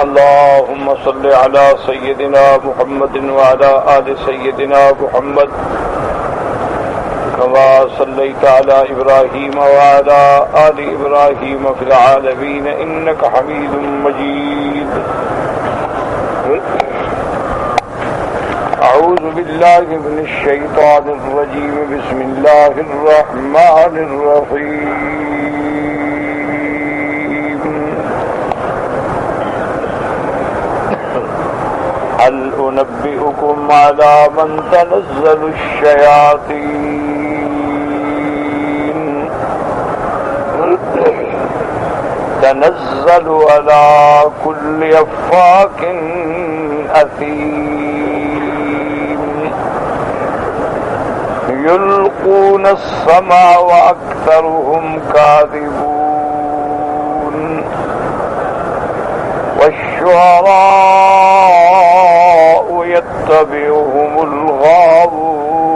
اللهم صل على سيدنا محمد وعلى آل سيدنا محمد كما صليت على إبراهيم وعلى آل إبراهيم في العالمين إنك حميد مجيد. أعوذ بالله من الشيطان الرجيم. بسم الله الرحمن الرحيم. هل أنبئكم على من تنزل الشياطين؟ تنزل على كل أفاك أثيم يلقون السمع وأكثرهم كاذبون والشعراء يتبعهم الغاوون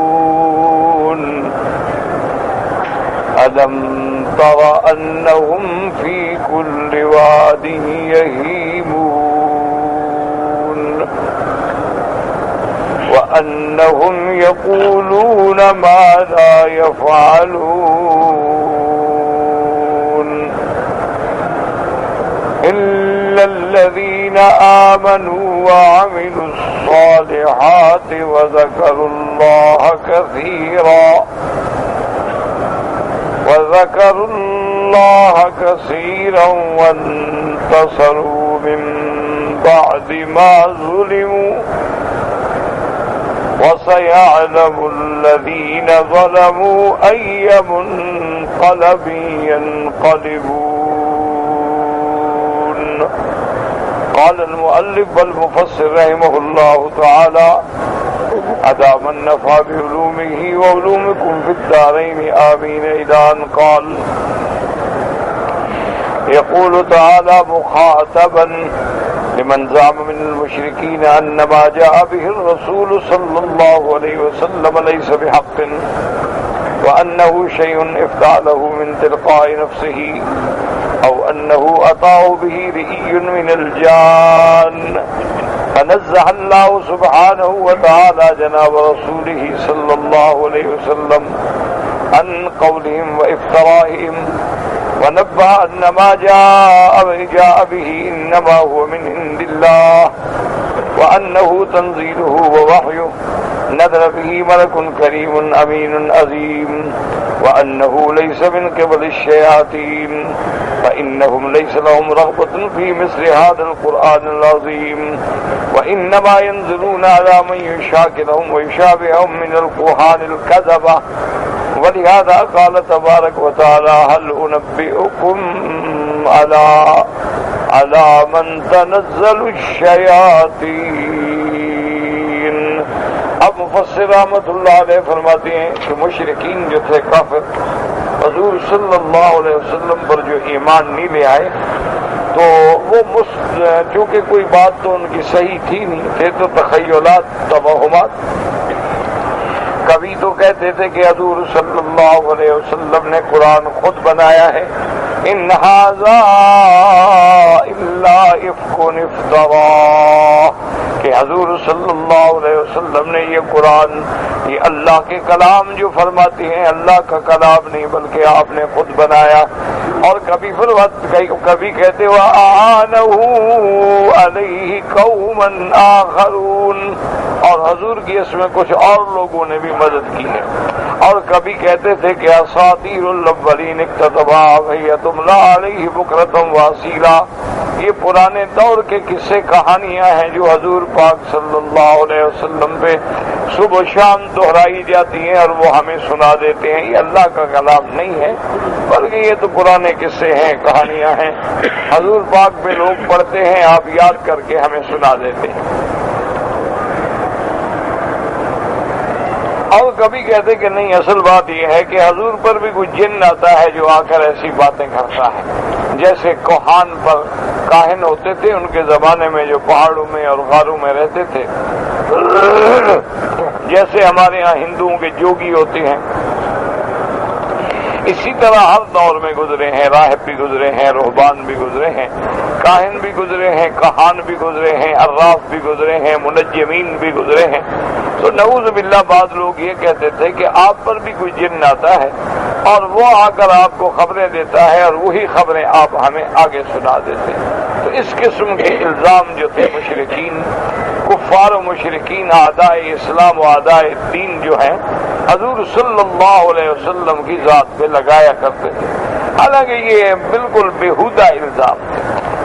ألم تر أنهم في كل واد يهيمون وأنهم يقولون ما لا يفعلون إلا الذين آمنوا وعملوا الصالحات وذكروا الله كثيرا وانتصروا من بعد ما ظلموا وسيعلم الذين ظلموا أي منقلب ينقلبون. قال المؤلف والمفسر رحمه الله تعالى أدام النفع بعلومه وعلومكم في الدارين آمين. إلى أن قال يقول تعالى مخاطبا لمن زعم من المشركين أن ما جاء به الرسول صلى الله عليه وسلم ليس بحق وأنه شيء افتعله من تلقاء نفسه أو أنه أطاع به رئي من الجان. فنزه الله سبحانه وتعالى جناب رسوله صلى الله عليه وسلم عن قولهم وافترائهم ونبه أن ما جاء به إنما هو من عند الله وأنه تنزيله ووحيه نزل به ملك كريم أمين عظيم وأنه ليس من قبل الشياطين فإنهم ليس لهم رغبة في مثل هذا القرآن العظيم وإنما ينزلون على من يشاكلهم ويشابههم من الكهان الكذبة. ولهذا قال تبارك وتعالى هل أنبئكم على من تنزل الشياطين. اب مفسر رحمۃ اللہ علیہ فرماتے ہیں کہ مشرکین جو تھے کافر حضور صلی اللہ علیہ وسلم پر جو ایمان نہیں لے آئے تو وہ چونکہ کوئی بات تو ان کی صحیح تھی نہیں تھے تو تخیلات توہمات. کبھی تو کہتے تھے کہ حضور صلی اللہ علیہ وسلم نے قرآن خود بنایا ہے ان ھذا الا افک افترا کہ حضور صلی اللہ علیہ وسلم نے یہ قرآن یہ اللہ کے کلام جو فرماتے ہیں اللہ کا کلام نہیں بلکہ آپ نے خود بنایا. اور کبھی کہتے وَأَعَانَهُ عَلَيْهِ قَوْمًا آخَرُونَ اور حضور کی اس میں کچھ اور لوگوں نے بھی مدد کی ہے. اور کبھی کہتے تھے کہ اساطیر الاولین اکتتبھا فہی تملی علیہ بکرۃ وأصیلا. یہ پرانے دور کے قصے کہانیاں ہیں جو حضور پاک صلی اللہ علیہ وسلم پہ صبح و شام دہرائی جاتی ہیں اور وہ ہمیں سنا دیتے ہیں. یہ اللہ کا کلام نہیں ہے بلکہ یہ تو پرانے قصے ہیں کہانیاں ہیں حضور پاک پہ لوگ پڑھتے ہیں آپ یاد کر کے ہمیں سنا دیتے ہیں. اور کبھی کہتے کہ نہیں اصل بات یہ ہے کہ حضور پر بھی کوئی جن آتا ہے جو آ کر ایسی باتیں کرتا ہے جیسے کوہان پر کاہن ہوتے تھے ان کے زمانے میں جو پہاڑوں میں اور غاروں میں رہتے تھے جیسے ہمارے ہاں ہندوؤں کے جوگی ہوتے ہیں اسی طرح ہر دور میں گزرے ہیں، راہب بھی گزرے ہیں، رہبان بھی گزرے ہیں، کاہن بھی گزرے ہیں، کہان بھی گزرے ہیں، عراف بھی گزرے ہیں، منجمین بھی گزرے ہیں۔ تو نعوذ باللہ بعض لوگ یہ کہتے تھے کہ آپ پر بھی کوئی جن آتا ہے اور وہ آ کر آپ کو خبریں دیتا ہے اور وہی خبریں آپ ہمیں آگے سنا دیتے ہیں۔ تو اس قسم کے الزام جو تھے مشرکین، کفار و مشرکین، اعداء اسلام و اعداء دین جو ہیں، حضور صلی اللہ علیہ وسلم کی ذات پہ لگایا کرتے تھے، حالانکہ یہ بالکل بیہودہ الزام تھے۔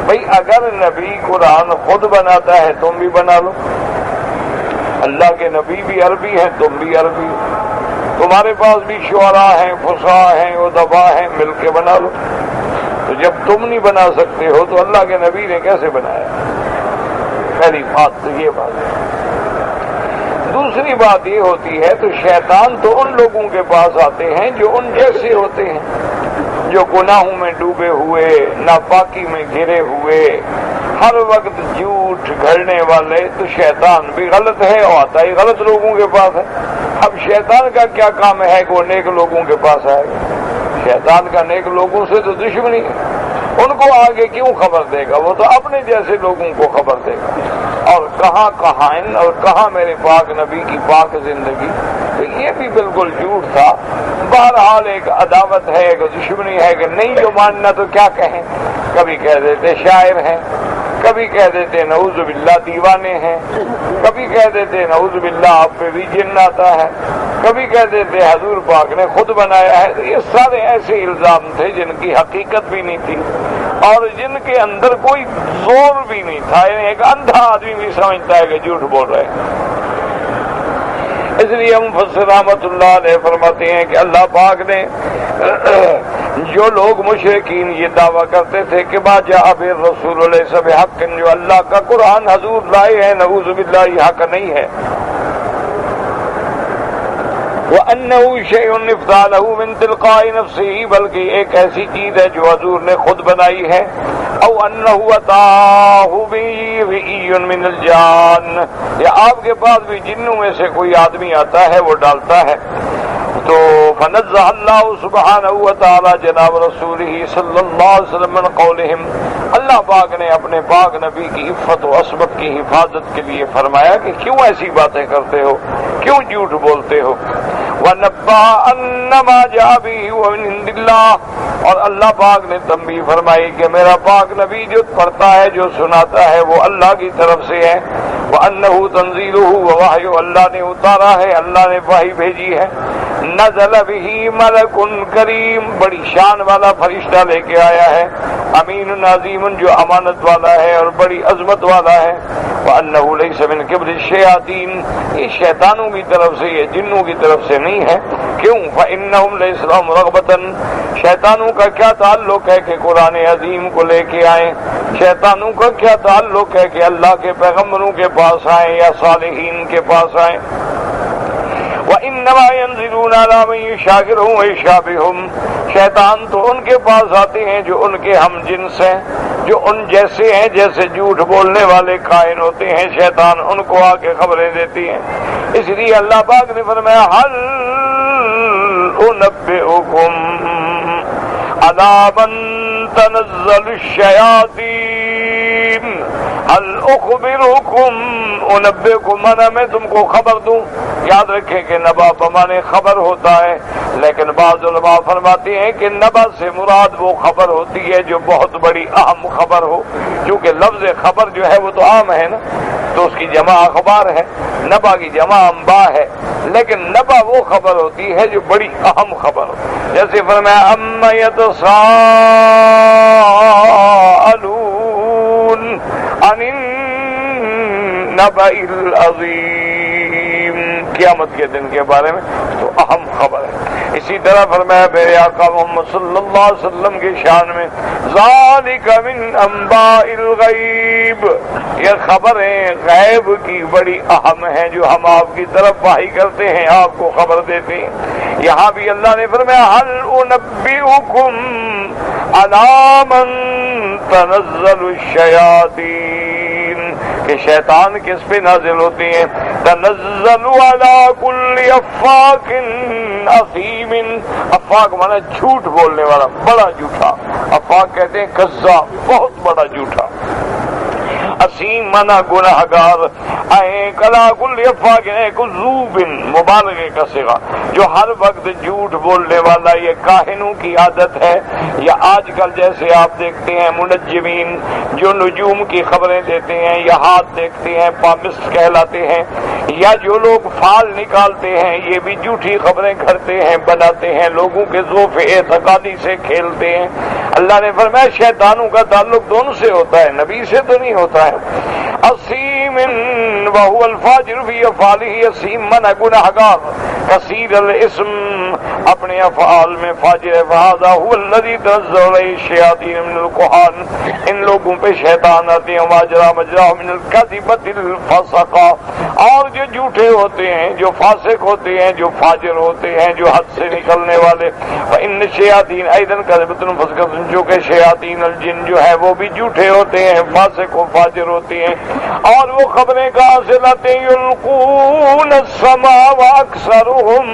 بھئی اگر نبی قرآن خود بناتا ہے تم بھی بنا لو، اللہ کے نبی بھی عربی ہیں، تم بھی عربی ہو، تمہارے پاس بھی شعراء ہیں، فصحاء ہیں، ادباء ہیں، مل کے بنا لو۔ تو جب تم نہیں بنا سکتے ہو تو اللہ کے نبی نے کیسے بنایا؟ پہلی بات تو یہ بات ہے۔ دوسری بات یہ ہوتی ہے تو شیطان تو ان لوگوں کے پاس آتے ہیں جو ان جیسے ہوتے ہیں، جو گناہوں میں ڈوبے ہوئے، ناپاکی میں گھرے ہوئے، ہر وقت جھوٹ گھڑنے والے۔ تو شیطان بھی غلط ہے اور آتا ہی غلط لوگوں کے پاس ہے۔ اب شیطان کا کیا کام ہے کہ وہ نیک لوگوں کے پاس آئے گا؟ شیطان کا نیک لوگوں سے تو دشمنی ہے، ان کو آگے کیوں خبر دے گا؟ وہ تو اپنے جیسے لوگوں کو خبر دے گا۔ اور کہاں کہائن اور کہاں میرے پاک نبی کی پاک زندگی، تو یہ بھی بالکل جھوٹ تھا۔ بہرحال ایک عداوت ہے، ایک دشمنی ہے کہ نہیں جو ماننا تو کیا کہیں، کبھی کہہ دیتے شاعر ہیں، کبھی کہہ دیتے نعوذ باللہ دیوانے ہیں، کبھی کہہ دیتے نعوذ باللہ آپ پہ بھی جن آتا ہے، کبھی کہہ دیتے حضور پاک نے خود بنایا ہے۔ یہ سارے ایسے الزام تھے جن کی حقیقت بھی نہیں تھی اور جن کے اندر کوئی زور بھی نہیں تھا، یعنی ایک اندھا آدمی بھی سمجھتا ہے کہ جھوٹ بول رہے ہیں۔ اس لیے ہم مفسر رحمۃ اللہ علیہ فرماتے ہیں کہ اللہ پاک نے جو لوگ مشرکین یہ دعویٰ کرتے تھے کہ ما جاء بالرسول لیس بحق، جو اللہ کا قرآن حضور لائے ہیں نعوذ باللہ یہ حق نہیں ہے، وَأَنَّهُ شَيْءٌ افتعلہ من تلقاء نفسہ، بلکہ ایک ایسی چیز ہے جو حضور نے خود بنائی ہے، او انہ اتاہ بِعِیٌّ من الجان، یا آپ کے پاس بھی جنوں میں سے کوئی آدمی آتا ہے وہ ڈالتا ہے۔ تو فنزہ اللہ سبحانہ وتعالی جناب رسولہ صلی اللہ علیہ وسلم من قولہم، اللہ پاک نے اپنے پاک نبی کی عفت و عصمت کی حفاظت کے لیے فرمایا کہ کیوں ایسی باتیں کرتے ہو، کیوں جھوٹ بولتے ہو۔ وَنَبَّهَ أَنَّ مَا جَاءَ بِهِ وَمِنْ عِنْدِ اللَّهِ، اور اللہ پاک نے تنبیہ فرمائی کہ میرا پاک نبی جو پڑھتا ہے جو سناتا ہے وہ اللہ کی طرف سے ہے، وَأَنَّهُ تَنزِيلُهُ وَوَحْيُ، اللہ نے اتارا ہے، اللہ نے وحی بھیجی ہے، نزل به ملک کریم، بڑی شان والا فرشتہ لے کے آیا ہے، امین عظیم جو امانت والا ہے اور بڑی عظمت والا ہے، وَأَنَّهُ لَيْسَ مِنْ قِبْلِ الشَّيَاطِينِ، یہ شیطانوں کی طرف سے، یہ جنوں کی طرف سے نہیں ہے۔ کیوں؟ فَإِنَّهُمْ لَيْسَ لَهُمْ رَغْبَةً، شیطانوں کا کیا تعلق ہے کہ قرآن عظیم کو لے کے آئیں؟ شیطانوں کا کیا تعلق ہے کہ اللہ کے پیغمبروں کے پاس آئیں یا صالحین کے پاس آئیں؟ وَإِنَّمَا يَنزِلُونَ عَلَىٰ مَن يُشَاقِقُهُمْ وَيُشَابِهُهُمْ، شیطان تو ان کے پاس آتے ہیں جو ان کے ہم جنس ہیں، جو ان جیسے ہیں، جیسے جھوٹ بولنے والے کائن ہوتے ہیں، شیطان ان کو آ کے خبریں دیتی ہیں۔ اس لیے اللہ پاک نے فرمایا هَلْ أُنَبِّئُكُمْ عَلَىٰ مَن تَنَزَّلُ الشَّيَاطِينُ، هَلْ أُخْبِرُكُمْ أُنَبِّئُكُمْ، مانا میں تم کو خبر دوں۔ یاد رکھیں کہ نبا بمانے خبر ہوتا ہے، لیکن بعض علماء فرماتے ہیں کہ نبا سے مراد وہ خبر ہوتی ہے جو بہت بڑی اہم خبر ہو، کیونکہ لفظ خبر جو ہے وہ تو عام ہے نا، تو اس کی جمع اخبار ہے، نبا کی جمع انباء ہے، لیکن نبا وہ خبر ہوتی ہے جو بڑی اہم خبر ہو۔ جیسے فرمایا اَمَّ يَتَسَاءَلُونَ عَنِ النَّبَإِ الْعَظِيمِ، قیامت کے دن کے بارے میں تو اہم خبر ہے۔ اسی طرح فرمایا میرے آقا محمد صلی اللہ علیہ وسلم کی شان میں ذَلِكَ مِنْ أَنْبَاءِ الْغَيْبِ، یہ خبریں غیب کی بڑی اہم ہیں جو ہم آپ کی طرف وحی کرتے ہیں، آپ کو خبر دیتے ہیں۔ یہاں بھی اللہ نے فرمایا هَلْ أُنَبِّئُكُمْ عَلَىٰ مَن تَنَزَّلُ الشَّيَاطِينُ، کہ شیطان کس پہ نازل ہوتی ہیں؟ تنزل علی کل افاک اثیم، افاق مانا جھوٹ بولنے والا، بڑا جھوٹا، افاق کہتے ہیں کذاب، بہت بڑا جھوٹا، اسیم مانا گناہگار، کلا کل افاق کذوب مبالغے کا صیغہ، جو ہر وقت جھوٹ بولنے والا، یہ کاہنوں کی عادت ہے، یا آج کل جیسے آپ دیکھتے ہیں منجمین جو نجوم کی خبریں دیتے ہیں یا ہاتھ دیکھتے ہیں پامسٹ کہلاتے ہیں، یا جو لوگ فال نکالتے ہیں یہ بھی جھوٹی خبریں کرتے ہیں، بناتے ہیں، لوگوں کے ذوف اعتقادی سے کھیلتے ہیں۔ اللہ نے فرمایا شیطانوں کا تعلق دونوں سے ہوتا ہے، نبی سے تو نہیں ہوتا ہے۔ اسیم وهو الفاجر فی افعالہ، اسیم من گنہگار، کثیر الاسم، اپنے افعال میں فاجر، فہذا هو الذی تنزل علیہ الشیاطین من الکہان، ان لوگوں پہ شیطان آتے ہیں، ماجرا مجرا من الکذبۃ الفسقہ، اور جو جھوٹے ہوتے ہیں، جو فاسق ہوتے ہیں، جو فاجر ہوتے ہیں، جو حد سے نکلنے والے، فإن الشیاطین ایضا کذبۃ فسقۃ، جو کہ شیاطین الجن جو ہے وہ بھی جھوٹے ہوتے ہیں، فاسق و فاجر ہوتے ہیں، اور وہ خبریں کہاں سے لاتے ہیں؟ یلقون السماء واکثرهم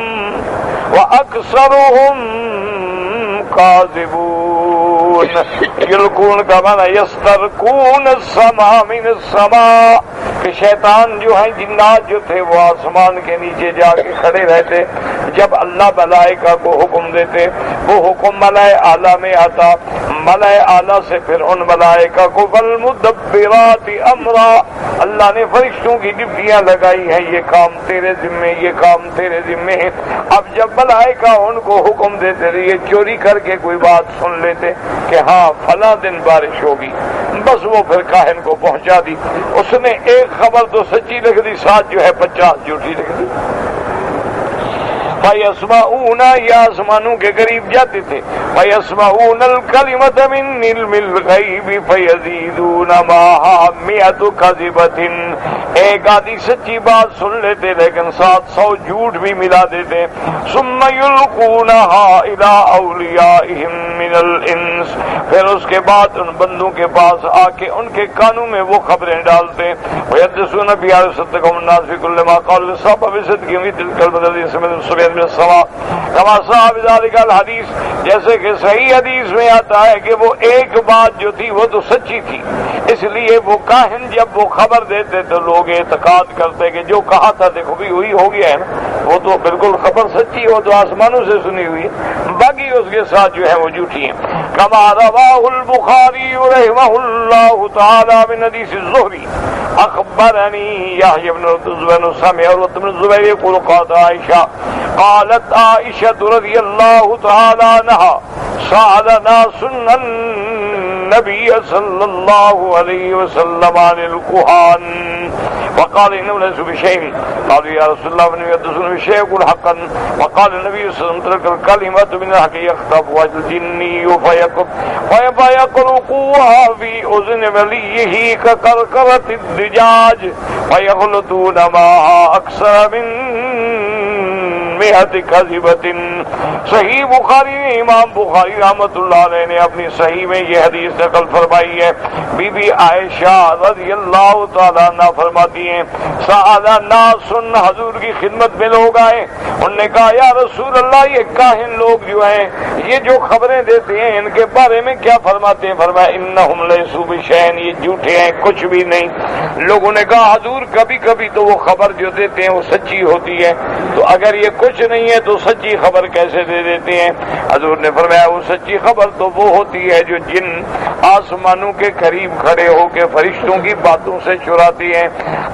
کاذبون، یلقون کا معنی یسترقون السماء من السماء، کہ شیطان جو ہیں جنات جو تھے وہ آسمان کے نیچے جا کے کھڑے رہتے، جب اللہ ملائکہ کو حکم دیتے وہ حکم ملائے اعلیٰ میں آتا، ملائے اعلیٰ سے پھر ان ملائکہ کو والمدبرات امرا، اللہ نے فرشتوں کی ڈپٹیاں لگائی ہیں، یہ کام تیرے ذمے، یہ کام تیرے ذمے ہے۔ اب جب ملائکہ ان کو حکم دیتے تھے یہ چوری کر کے کوئی بات سن لیتے کہ ہاں فلاں دن بارش ہوگی، بس وہ پھر کاہن کو پہنچا دی، اس نے ایک خبر تو سچی لکھ دی، ساتھ جو ہے 50 جھوٹی لکھ دی۔ فَيَسْمَعُونَ، یا آسمانوں کے قریب جاتے تھے، فَيَسْمَعُونَ الْكَلِمَةَ مِنْ عِلْمِ الْغَيْبِ فَيَزِيدُونَ مَعَهَا مِئَةُ كَذِبَةٍ، ایک آدھی سچی بات سن لیتے لیکن 700 جھوٹ بھی ملا دیتے، ثُمَّ يُلْقُونَهَا إِلَىٰ أَوْلِيَائِهِمْ مِنَ الْإِنسِ، پھر اس کے بعد ان بندوں کے پاس آ کے ان کے کانوں میں وہ خبریں ڈالتے، وَيَحْدِثُونَ بِهَا يُصَدِّقُهُمُ النَّاسُ فِي كُلِّ مَا قَالُوا صَبَّ بِصِدْقِهِمْ فِي تِلْكَ الْبَلْدَةِ سَمِعُوا من السماء كما صاحب ذلك الحدیث، جیسے کہ صحیح حدیث میں آتا ہے کہ وہ ایک بات جو تھی وہ تو سچی تھی، اس لیے وہ کاہن جب وہ خبر دیتے تو لوگ اعتقاد کرتے کہ جو کہا تھا دیکھو بھی وہی ہو گیا ہے نا، وہ تو بالکل خبر سچی ہو تو آسمانوں سے سنی ہوئی ہے، باقی اس کے ساتھ جو ہے وہ جھوٹی ہیں۔ كما رواه البخاری رحمہ اللہ تعالی من حدیث الزہری اخبرنی یحیی بن زبیر سمع عروۃ بن الزبیر یقول قالت عائشہ قالت عائشہ رضی اللہ تعالی عنہا سأل ناس النبی صلی اللہ علیہ وسلم عن الكهان وقال انهم ليسوا بشيء، قالوا يا رسول الله من يحدثون بشيء يقول حقا، وقال النبي صلى الله عليه وسلم تلك الكلمة من الحق يخطفها الجني فيقلقوها في أذن وليه كقرقرة الدجاج فيغلطون معها أكثر من 100 كذبة۔ صحیح بخاری نے، امام بخاری رحمۃ اللہ علیہ نے اپنی صحیح میں یہ حدیث نقل فرمائی ہے، بی بی عائشہ رضی اللہ تعالیٰ عنہ فرماتی ہیں سأل ناس، حضور کی خدمت میں لوگ آئے، انہوں نے کہا یا رسول اللہ یہ کاہن لوگ جو ہیں یہ جو خبریں دیتے ہیں ان کے بارے میں کیا فرماتے ہیں؟ فرمایا انہم لیسوا بشیء، یہ جھوٹے ہیں کچھ بھی نہیں۔ لوگوں نے کہا حضور کبھی کبھی تو وہ خبر جو دیتے ہیں وہ سچی ہوتی ہے، تو اگر یہ کچھ نہیں ہے تو سچی خبر کیسے دے دیتے ہیں؟ حضور نے فرمایا وہ سچی خبر تو وہ ہوتی ہے جو جن آسمانوں کے قریب کھڑے ہو کے فرشتوں کی باتوں سے چراتی ہیں،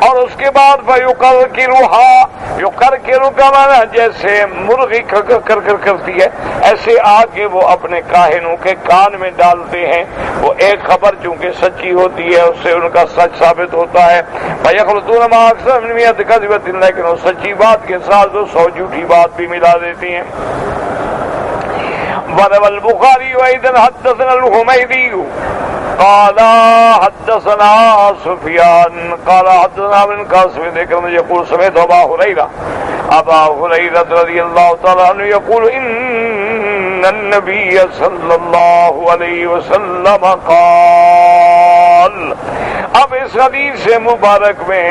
اور اس کے بعد فَيُقَرْقِرُهَا، یقرقر کا معنی جیسے مرغی کر کرتی ہے، ایسے آ کے وہ اپنے کاہنوں کے کان میں ڈالتے ہیں، وہ ایک خبر چونکہ سچی ہوتی ہے اس سے ان کا سچ ثابت ہوتا ہے، فَيَخْلُطُونَ مَعَ أَكْثَرَ مِن 100 كَذِبَةٍ، لیکن وہ سچی بات کے ساتھ وہ 100 جھوٹی بات بھی ملا دیتی ہیں۔ وروى البخاري أيضا حدثنا الحميدي قال حدثنا سفيان قال حدثنا ابن قاسم ذكر يقول سمعت أبا هريرة رضي الله تعالى عنه يقول إن النبي صلى الله عليه وسلم قال اب اس حدیث مبارک میں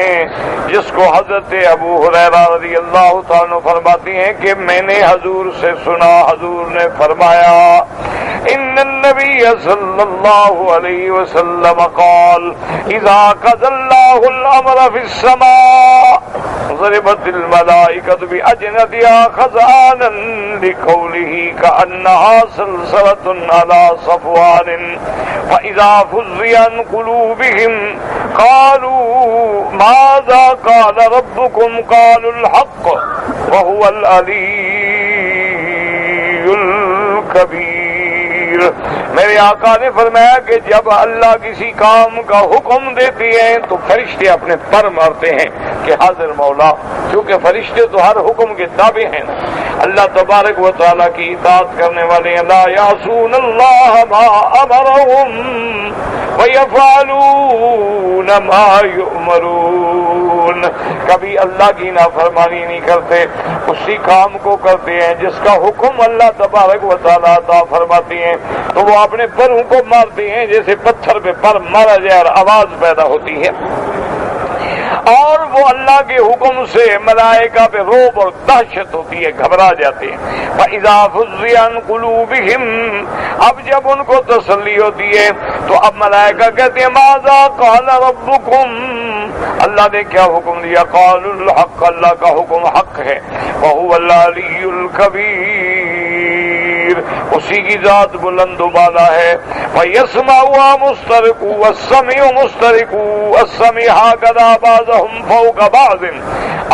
جس کو حضرت ابو ہریرہ رضی اللہ تعالیٰ عنہ فرماتی ہیں کہ میں نے حضور سے سنا، حضور نے فرمایا ان النبی صلی اللہ علیہ وسلم قال اذا قضى الله الامر في السماء ضربت الملائكة بأجنحتها خضعانا لقوله كأنها سلسلة على صفوان فإذا فزع عن قلوبهم قالوا ماذا قال ربكم قالوا الحق وهو العلي الكبير۔ میرے آقا نے فرمایا کہ جب اللہ کسی کام کا حکم دیتی ہیں تو فرشتے اپنے پر مارتے ہیں کہ حاضر مولا، کیونکہ فرشتے تو ہر حکم کے تابع ہیں نا، اللہ تبارک و تعالیٰ کی اطاعت کرنے والے ہیں، لا یعصون اللہ ما امرهم ویفعلون ما یؤمرون، کبھی اللہ کی نافرمانی نہیں کرتے، اسی کام کو کرتے ہیں جس کا حکم اللہ تبارک و تعالیٰ عطا فرماتی ہیں، تو وہ اپنے پروں کو مارتے ہیں جیسے پتھر پہ پر مارا جائے اور آواز پیدا ہوتی ہے، اور وہ اللہ کے حکم سے ملائکہ پہ رعب اور دہشت ہوتی ہے، گھبرا جاتے ہیں۔ فَإِذَا فُزِّعَ عَن قُلُوبِهِمْ، اب جب ان کو تسلی ہوتی ہے تو اب ملائکہ کہتے ہیں ماذا قال ربکم، اللہ نے کیا حکم دیا؟ قالوا الحق، اللہ کا حکم حق ہے، وَهُوَ الْعَلِيُّ الْكَبِيرُ، اسی کی ذات بلند و بالا ہے۔ وَيَسْمَعُ مُسْتَرِقُ وَالسَّمِعُ مُسْتَرِقُ السَّمِعُ هَكَذَا بَعْضُهُمْ فَوْقَ بَعْضٍ،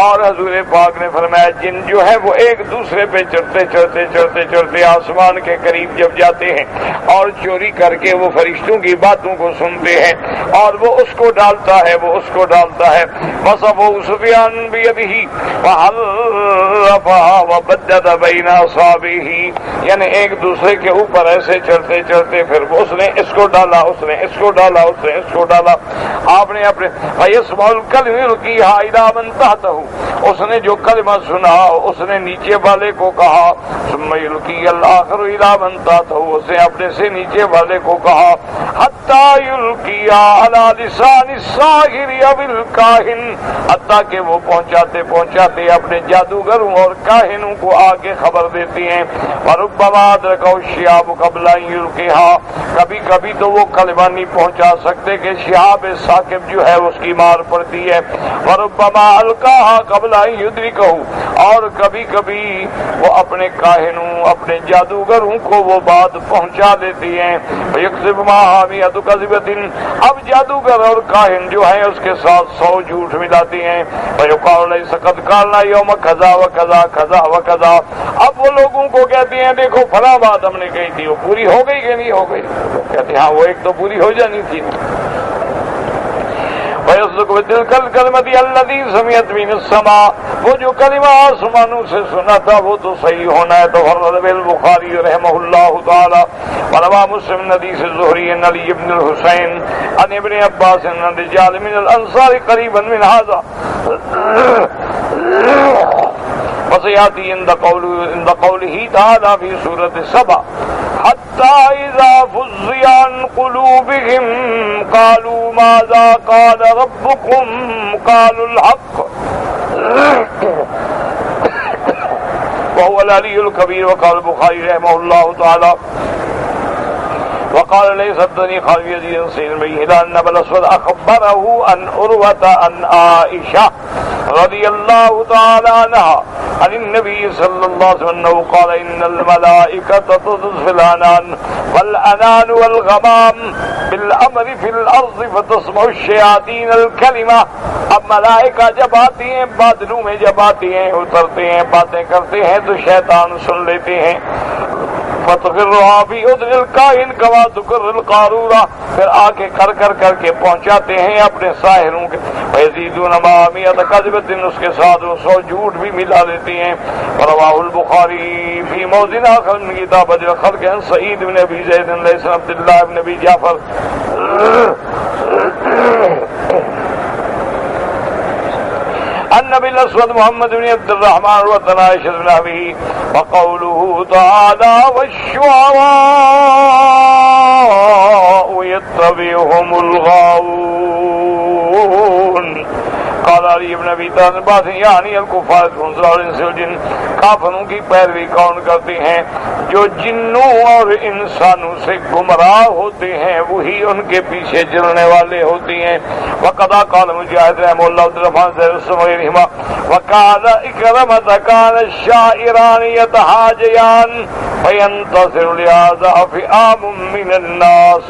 اور حضور پاک نے فرمایا جن جو ہے وہ ایک دوسرے پہ چڑھتے آسمان کے قریب جب جاتے ہیں اور چوری کر کے وہ فرشتوں کی باتوں کو سنتے ہیں اور وہ اس کو ڈالتا ہے، وہ اس کو ڈالتا ہے، وَصَفَوْا سُفْيَانٌ بِيَدِهِ وَحَرَّفَهَا وَبَدَّدَ بَيْنَ أَصَابِعِهِ، یعنی ایک دوسرے کے اوپر ایسے چڑھتے پھر اس نے اس کو ڈالا، اس نے اس کو ڈالا، اس نے اس کو ڈالا، آپ نے اپنے فَيَسْمَعُ الْكَلِمَ يُلْقِيهَا إِلَىٰ مَنْ تَحْتَهُ، اس نے جو کلمہ سنا اس نے نیچے والے کو کہا، ثُمَّ يُلْقِيَ الْآخَرُ إِلَىٰ مَنْ تَحْتَهُ، اس نے اپنے سے نیچے والے کو کہا، حَتَّىٰ يُلْقِيَ عَلَىٰ لِسَانِ السَّاحِرِ أَوِ الْكَاهِنِ، حتیٰ کہ وہ پہنچاتے اپنے جادوگروں اور کاہنوں کو آگے خبر دیتی ہیں۔ وَرُبَّمَا أَدْرَكَهُ الشِّهَابُ قَبْلَ أَن يُلْقِيهَا، کبھی تو وہ کلمہ نہیں پہنچا سکتے کہ شہاب ثاقب جو ہے اس کی مار پڑتی ہے۔ وَرُبَّمَا أَلْقَاهَا قَبْلَ أَن يُدْرِكَهُ، اور کبھی وہ اپنے کاہنوں، اپنے جادوگروں کو وہ بات پہنچا دیتی ہیں۔ وَيَكْذِبُ مَعَهَا مِئَةُ كَذِبَةٍ، اب جادوگر اور کاہن جو ہیں اس کے ساتھ 100 جھوٹ ملاتی ہیں۔ وَيُقَالُ لَيْسَ قَدْ قَالْنَا يَوْمَ كَذَا وَكَذَا كَذَا وَكَذَا، اب وہ لوگوں کو کہتے ہیں دیکھو فلاں بات ہم نے کہی تھی، وہ پوری ہو گئی کہ نہیں ہو گئی؟ کہتے ہیں ہاں وہ ایک تو پوری ہو جانی تھی۔ وَيَصْدُقُ بِتِلْكَ الْكَلِمَةِ الَّتِي سَمِعَتْ مِنَ السَّمَاءِ، وہ جو کلمہ آسمانوں سے سنا تھا وہ تو صحیح ہونا ہے۔ تو فرد بالبخاری رحمہ اللہ تعالی وروى مسلم من حديث الزهري عن علي بن الحسين عن ابن عباس عن رجال من الانصار قريبا من هذا وسيأتي عند قوله تعالى في سورة سبع حتى إذا فزع عن قلوبهم قالوا ماذا قال ربكم قالوا الحق وهو العلي الكبير۔ وقال البخاري رحمه الله تعالى وقال ليس الدنيا خالد يزيد سين به لأن أبا الأسود أخبره عن عروة عن عائشة رضي الله تعالى عنها عن النبي صلى الله عليه وسلم قال إن الملائكة تطفي العنان والأنان والغمام بالأمر في الأرض فتسمع الشياطين الكلمة، اب ملائکہ جب آتی ہیں بادلوں میں جب آتی ہیں اترتے ہیں باتیں کرتے ہیں تو شیطان سن لیتے ہیں۔ فَتُقِرُّهَا فِي أُذْنِ الْكَاهِنِ كَمَا تُقِرُّ الْقَارُورَةُ، پھر آ کے کر کے پہنچاتے ہیں اپنے ساحروں کے۔ وَيَزِيدُونَ مَعَ مِئَةِ كَذِبَةٍ، اس کے ساتھ وہ 100 جھوٹ بھی ملا دیتی ہیں۔ وَرَوَاهُ الْبُخَارِي فِي مَوْضِعٍ آخَرَ مِنْ كِتَابِ بدء الخلق عن سعيد بن أبي زيد ليس عبد الله بن أبي جعفر النبي الأسود محمد بن عبد الرحمن وعائشة بن أبيه وقوله تعالى والشعراء يتبعهم الغاوون قال علی بن ابی طالب یعنی الکفار والجن، کافروں کی پیروی کون کرتے ہیں؟ جو جنوں اور انسانوں سے گمراہ ہوتے ہیں وہی ان کے پیچھے چلنے والے ہوتے ہیں۔ وقضا قال مجاہد رحمہ اللہ وغیرہما وقال اکرمۃ کان الشاعران یتحاجیان فینتصر لہذا فئام من الناس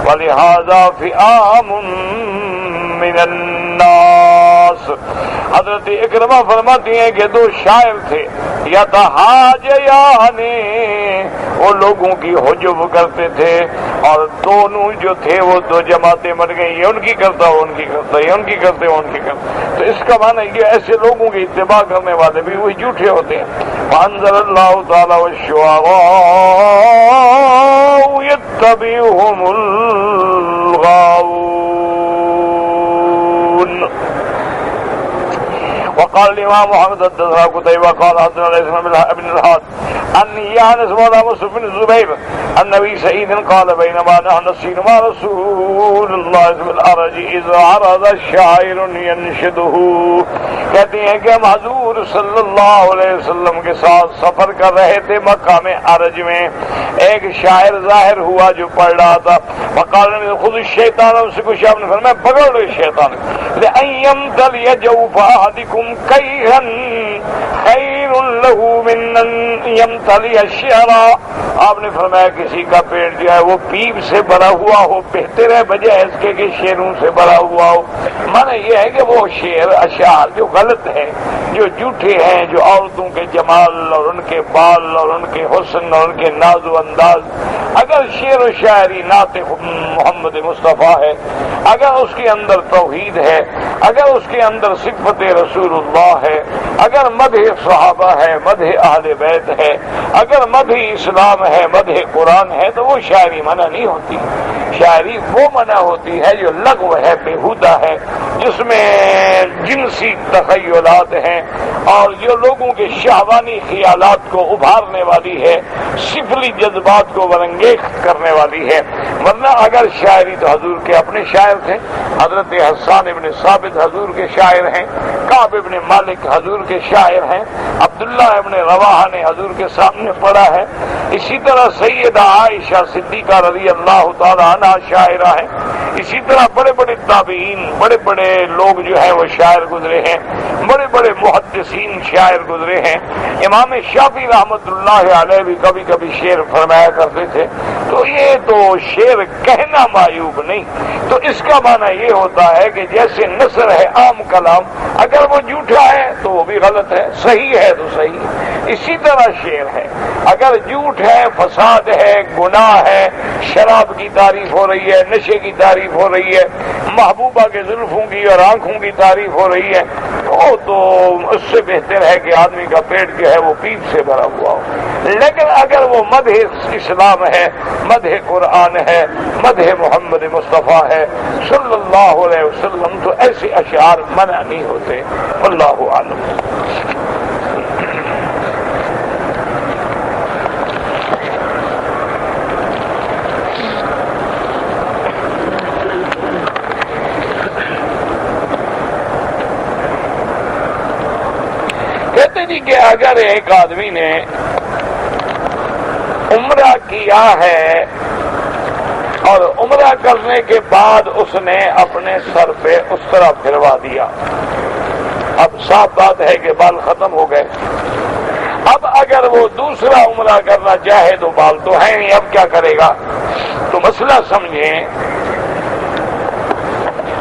ولہذا فئام من الناس۔ حضرت اکرمہ فرماتی ہیں کہ دو شاعر تھے یتحاجیان، وہ لوگوں کی حجب کرتے تھے، اور دونوں جو تھے وہ دو جماعتیں بن گئی، یہ ان کی کرتا وہ ان کی کرتا، یہ ان کی کرتے وہ ان کی کرتا۔ تو اس کا معنی یہ ایسے لوگوں کی اتباع کرنے والے بھی وہی جھوٹے ہوتے ہیں۔ فانزل اللہ تعالی والشعراء یتبعهم الغاوون۔ وقال الإمام محمد حدثنا قتيبة قال حدثنا ليس بن الحاد عن يانس مولى مسلم بن الزبير النبي سعيد قال بينما نحن نسير مع رسول الله في الأرج إذ عرض شاعر ينشده، کہتے ہیں کہ ہم حضور صلی اللہ علیہ وسلم کے ساتھ سفر کر رہے تھے مکہ میں ارج میں، ایک شاعر ظاہر ہوا جو پڑھ رہا تھا۔ وقال خود الشیطان، اس سے کچھ آپ نے فرمایا پکڑ لو شیطان، لأن يمتلئ جوف أحدكم كيها خير له من أن يمتلئ الشعرا۔ آپ نے فرمایا کسی کا پیٹ جو ہے وہ پیپ سے بھرا ہوا ہو بہتر ہے بجائے اس کے کہ شیروں سے بھرا ہوا ہو۔ معنی یہ ہے کہ وہ شعر اشعار جو غلط ہیں، جو جھوٹے ہیں، جو عورتوں کے جمال اور ان کے بال اور ان کے حسن اور ان کے ناز و انداز، اگر شعر و شاعری نعت محمد مصطفیٰ ہے، اگر اس کے اندر توحید ہے، اگر اس کے اندر صفت رسول اللہ ہے، اگر مدح صحابہ ہے، مدح اہل بیت ہے، اگر مدح اسلام ہے، مدح قرآن ہے، تو وہ شاعری منع نہیں ہوتی۔ شاعری وہ منع ہوتی ہے جو لغو ہے، بیہودہ ہے، جس میں جنسی تخیلات ہیں اور جو لوگوں کے شہوانی خیالات کو ابھارنے والی ہے، سفلی جذبات کو برانگیخت کرنے والی ہے۔ ورنہ اگر شاعری تو حضور کے اپنے شاعر تھے، حضرت حسان ابن ثابت حضور کے شاعر ہیں، کعب ابن مالک حضور کے شاعر ہیں، عبداللہ ابن رواحہ نے حضور کے سامنے پڑھا ہے، اسی طرح سیدہ عائشہ صدیقہ رضی اللہ تعالی عنہا شاعرہ ہیں، اسی طرح بڑے بڑے تابعین، بڑے بڑے لوگ جو ہیں وہ شاعر گزرے ہیں، بڑے بڑے محدثین شاعر گزرے ہیں۔ امام شافعی رحمۃ اللہ علیہ بھی کبھی کبھی شعر فرمایا کرتے تھے۔ تو یہ تو شعر کہنا معیوب نہیں، تو اس کا معنی یہ ہوتا ہے کہ جیسے نثر ہے عام کلام، اگر وہ جھوٹا ہے تو وہ بھی غلط ہے، صحیح ہے تو صحیح۔ اسی طرح شعر ہے، اگر جھوٹ ہے، فساد ہے، گناہ ہے، شراب کی تعریف ہو رہی ہے، نشے کی تعریف ہو رہی ہے، محبوبہ کے زلفوں کی اور آنکھوں کی تعریف ہو رہی ہے، تو اس سے بہتر ہے کہ آدمی کا پیٹ جو ہے وہ پیپ سے بھرا ہوا ہو۔ لیکن اگر وہ مدح اسلام ہے، مدح قرآن ہے، مدح محمد مصطفیٰ ہے صلی اللہ علیہ وسلم، تو ایسے اشعار منع نہیں ہوتے۔ اللہ عالم۔ کہتے جی کہ اگر ایک آدمی نے عمرہ کیا ہے اور عمرہ کرنے کے بعد اس نے اپنے سر پہ اس طرح پھروا دیا، اب صاف بات ہے کہ بال ختم ہو گئے، اب اگر وہ دوسرا عمرہ کرنا چاہے تو بال تو ہے نہیں، اب کیا کرے گا؟ تو مسئلہ سمجھیں۔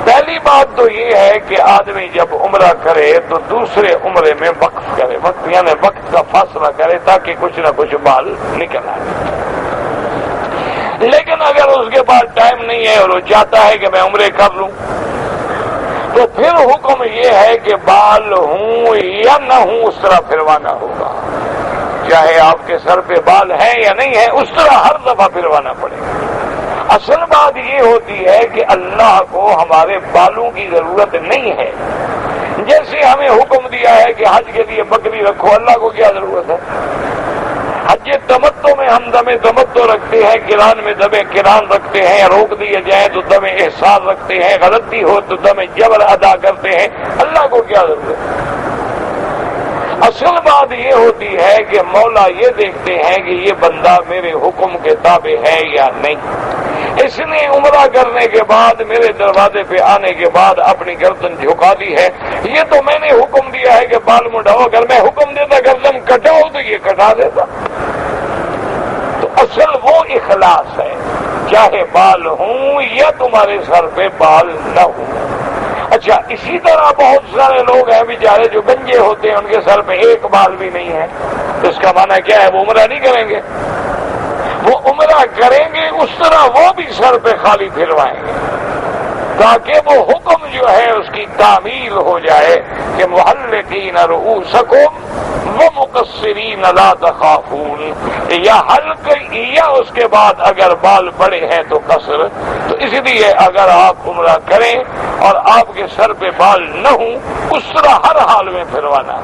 پہلی بات تو یہ ہے کہ آدمی جب عمرہ کرے تو دوسرے عمرے میں وقف کرے، وقت یعنی وقت کا فاصلہ کرے تاکہ کچھ نہ کچھ بال نکل آئے۔ لیکن اگر اس کے پاس ٹائم نہیں ہے اور وہ چاہتا ہے کہ میں عمرے کر لوں، تو پھر حکم یہ ہے کہ بال ہوں یا نہ ہوں اس طرح پھروانا ہوگا، چاہے آپ کے سر پہ بال ہیں یا نہیں ہے، اس طرح ہر دفعہ پھروانا پڑے گا۔ اصل بات یہ ہوتی ہے کہ اللہ کو ہمارے بالوں کی ضرورت نہیں ہے، جیسے ہمیں حکم دیا ہے کہ حج کے لیے بکری رکھو، اللہ کو کیا ضرورت ہے؟ حج تمتع میں ہم دم تمتع رکھتے ہیں، قران میں دم قران رکھتے ہیں، روک دیے جائیں تو دم احسان رکھتے ہیں، غلطی ہو تو دم جبر ادا کرتے ہیں، اللہ کو کیا ضرورت ہے؟ اصل بات یہ ہوتی ہے کہ مولا یہ دیکھتے ہیں کہ یہ بندہ میرے حکم کے تابع ہے یا نہیں۔ اس نے عمرہ کرنے کے بعد میرے دروازے پہ آنے کے بعد اپنی گردن جھکا دی ہے، یہ تو میں نے حکم دیا ہے کہ بال مڈاؤ، اگر میں حکم دیتا گردن کٹاؤ تو یہ کٹا دیتا۔ تو اصل وہ اخلاص ہے، چاہے بال ہوں یا تمہارے سر پہ بال نہ ہوں۔ اچھا، اسی طرح بہت سارے لوگ ہیں بیچارے جو گنجے ہوتے ہیں، ان کے سر پہ ایک بال بھی نہیں ہے، تو اس کا معنی کیا ہے؟ وہ عمرہ نہیں کریں گے؟ وہ عمرہ کریں گے، اس طرح وہ بھی سر پہ خالی پھروائیں گے تاکہ وہ حکم جو ہے اس کی تعمیل ہو جائے کہ محلقین رؤوسکم ومقصرین لا تخافون، یا حلق یا اس کے بعد اگر بال بڑے ہیں تو قصر۔ تو اس لیے اگر آپ عمرہ کریں اور آپ کے سر پہ بال نہ ہوں، اس طرح ہر حال میں پھروانا۔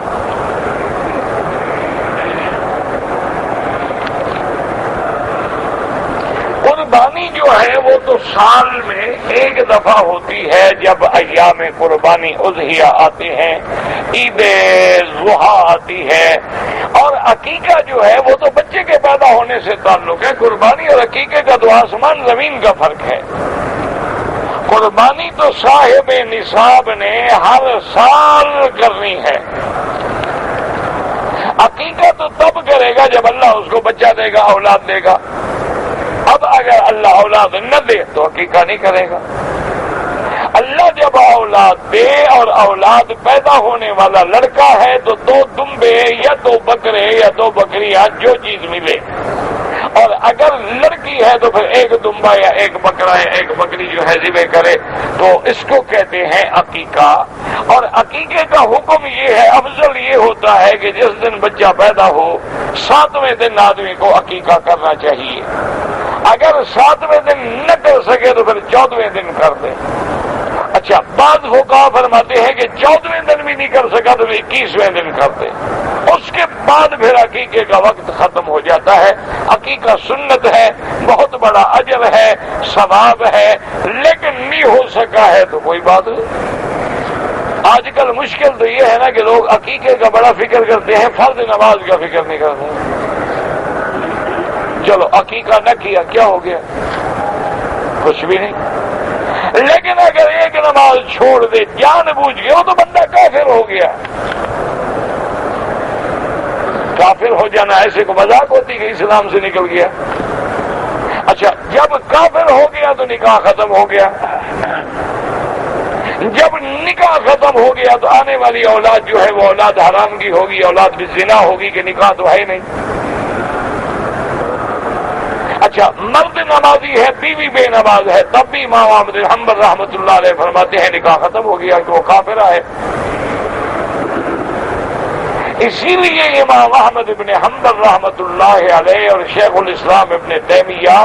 قربانی جو ہے وہ تو سال میں ایک دفعہ ہوتی ہے، جب ایام قربانی اضحیہ آتے ہیں، عید ضحیٰ آتی ہے، اور عقیقہ جو ہے وہ تو بچے کے پیدا ہونے سے تعلق ہے۔ قربانی اور عقیقے کا تو آسمان زمین کا فرق ہے۔ قربانی تو صاحب نصاب نے ہر سال کرنی ہے، عقیقہ تو تب کرے گا جب اللہ اس کو بچہ دے گا، اولاد دے گا۔ اب اگر اللہ اولاد نہ دے تو عقیقہ نہیں کرے گا۔ اللہ جب اولاد دے اور اولاد پیدا ہونے والا لڑکا ہے تو 2 دمبے یا 2 بکرے یا 2 بکریاں جو چیز ملے، اور اگر لڑکی ہے تو پھر 1 دمبا یا 1 بکرا یا 1 بکری جو ہے ذبح کرے، تو اس کو کہتے ہیں عقیقہ۔ اور عقیقے کا حکم یہ ہے، افضل یہ ہوتا ہے کہ جس دن بچہ پیدا ہو 7ویں دن آدمی کو عقیقہ کرنا چاہیے۔ اگر 7ویں دن نہ کر سکے تو پھر 14ویں دن کر دے۔ اچھا، بعض فقہا فرماتے ہیں کہ 14ویں دن بھی نہیں کر سکا تو 21ویں دن کر دے، اس کے بعد پھر عقیقے کا وقت ختم ہو جاتا ہے۔ عقیقہ سنت ہے، بہت بڑا اجر ہے، ثواب ہے، لیکن نہیں ہو سکا ہے تو کوئی بات نہیں۔ آج کل مشکل تو یہ ہے نا کہ لوگ عقیقے کا بڑا فکر کرتے ہیں، فرض نماز کا فکر نہیں کرتے ہیں۔ چلو عقیقہ نہ کیا کیا ہو گیا؟ کچھ بھی نہیں۔ لیکن اگر ایک نماز چھوڑ دے جان بوجھ گیا تو بندہ کافر ہو گیا۔ کافر ہو جانا ایسے کو مذاق ہوتی کہ اسلام سے نکل گیا۔ اچھا، جب کافر ہو گیا تو نکاح ختم ہو گیا۔ جب نکاح ختم ہو گیا تو آنے والی اولاد جو ہے وہ اولاد حرام کی ہوگی، اولاد بھی زنا ہوگی، کہ نکاح تو ہے ہی نہیں۔ اچھا، مرد نمازی ہے، بیوی بے نماز ہے، تب بھی امام محمد حنبل رحمۃ اللہ علیہ فرماتے ہیں نکاح ختم ہو گیا کہ وہ کافر ہے۔ اسی لیے امام احمد ابن حنبل رحمۃ اللہ علیہ اور شیخ الاسلام ابن تیمیہ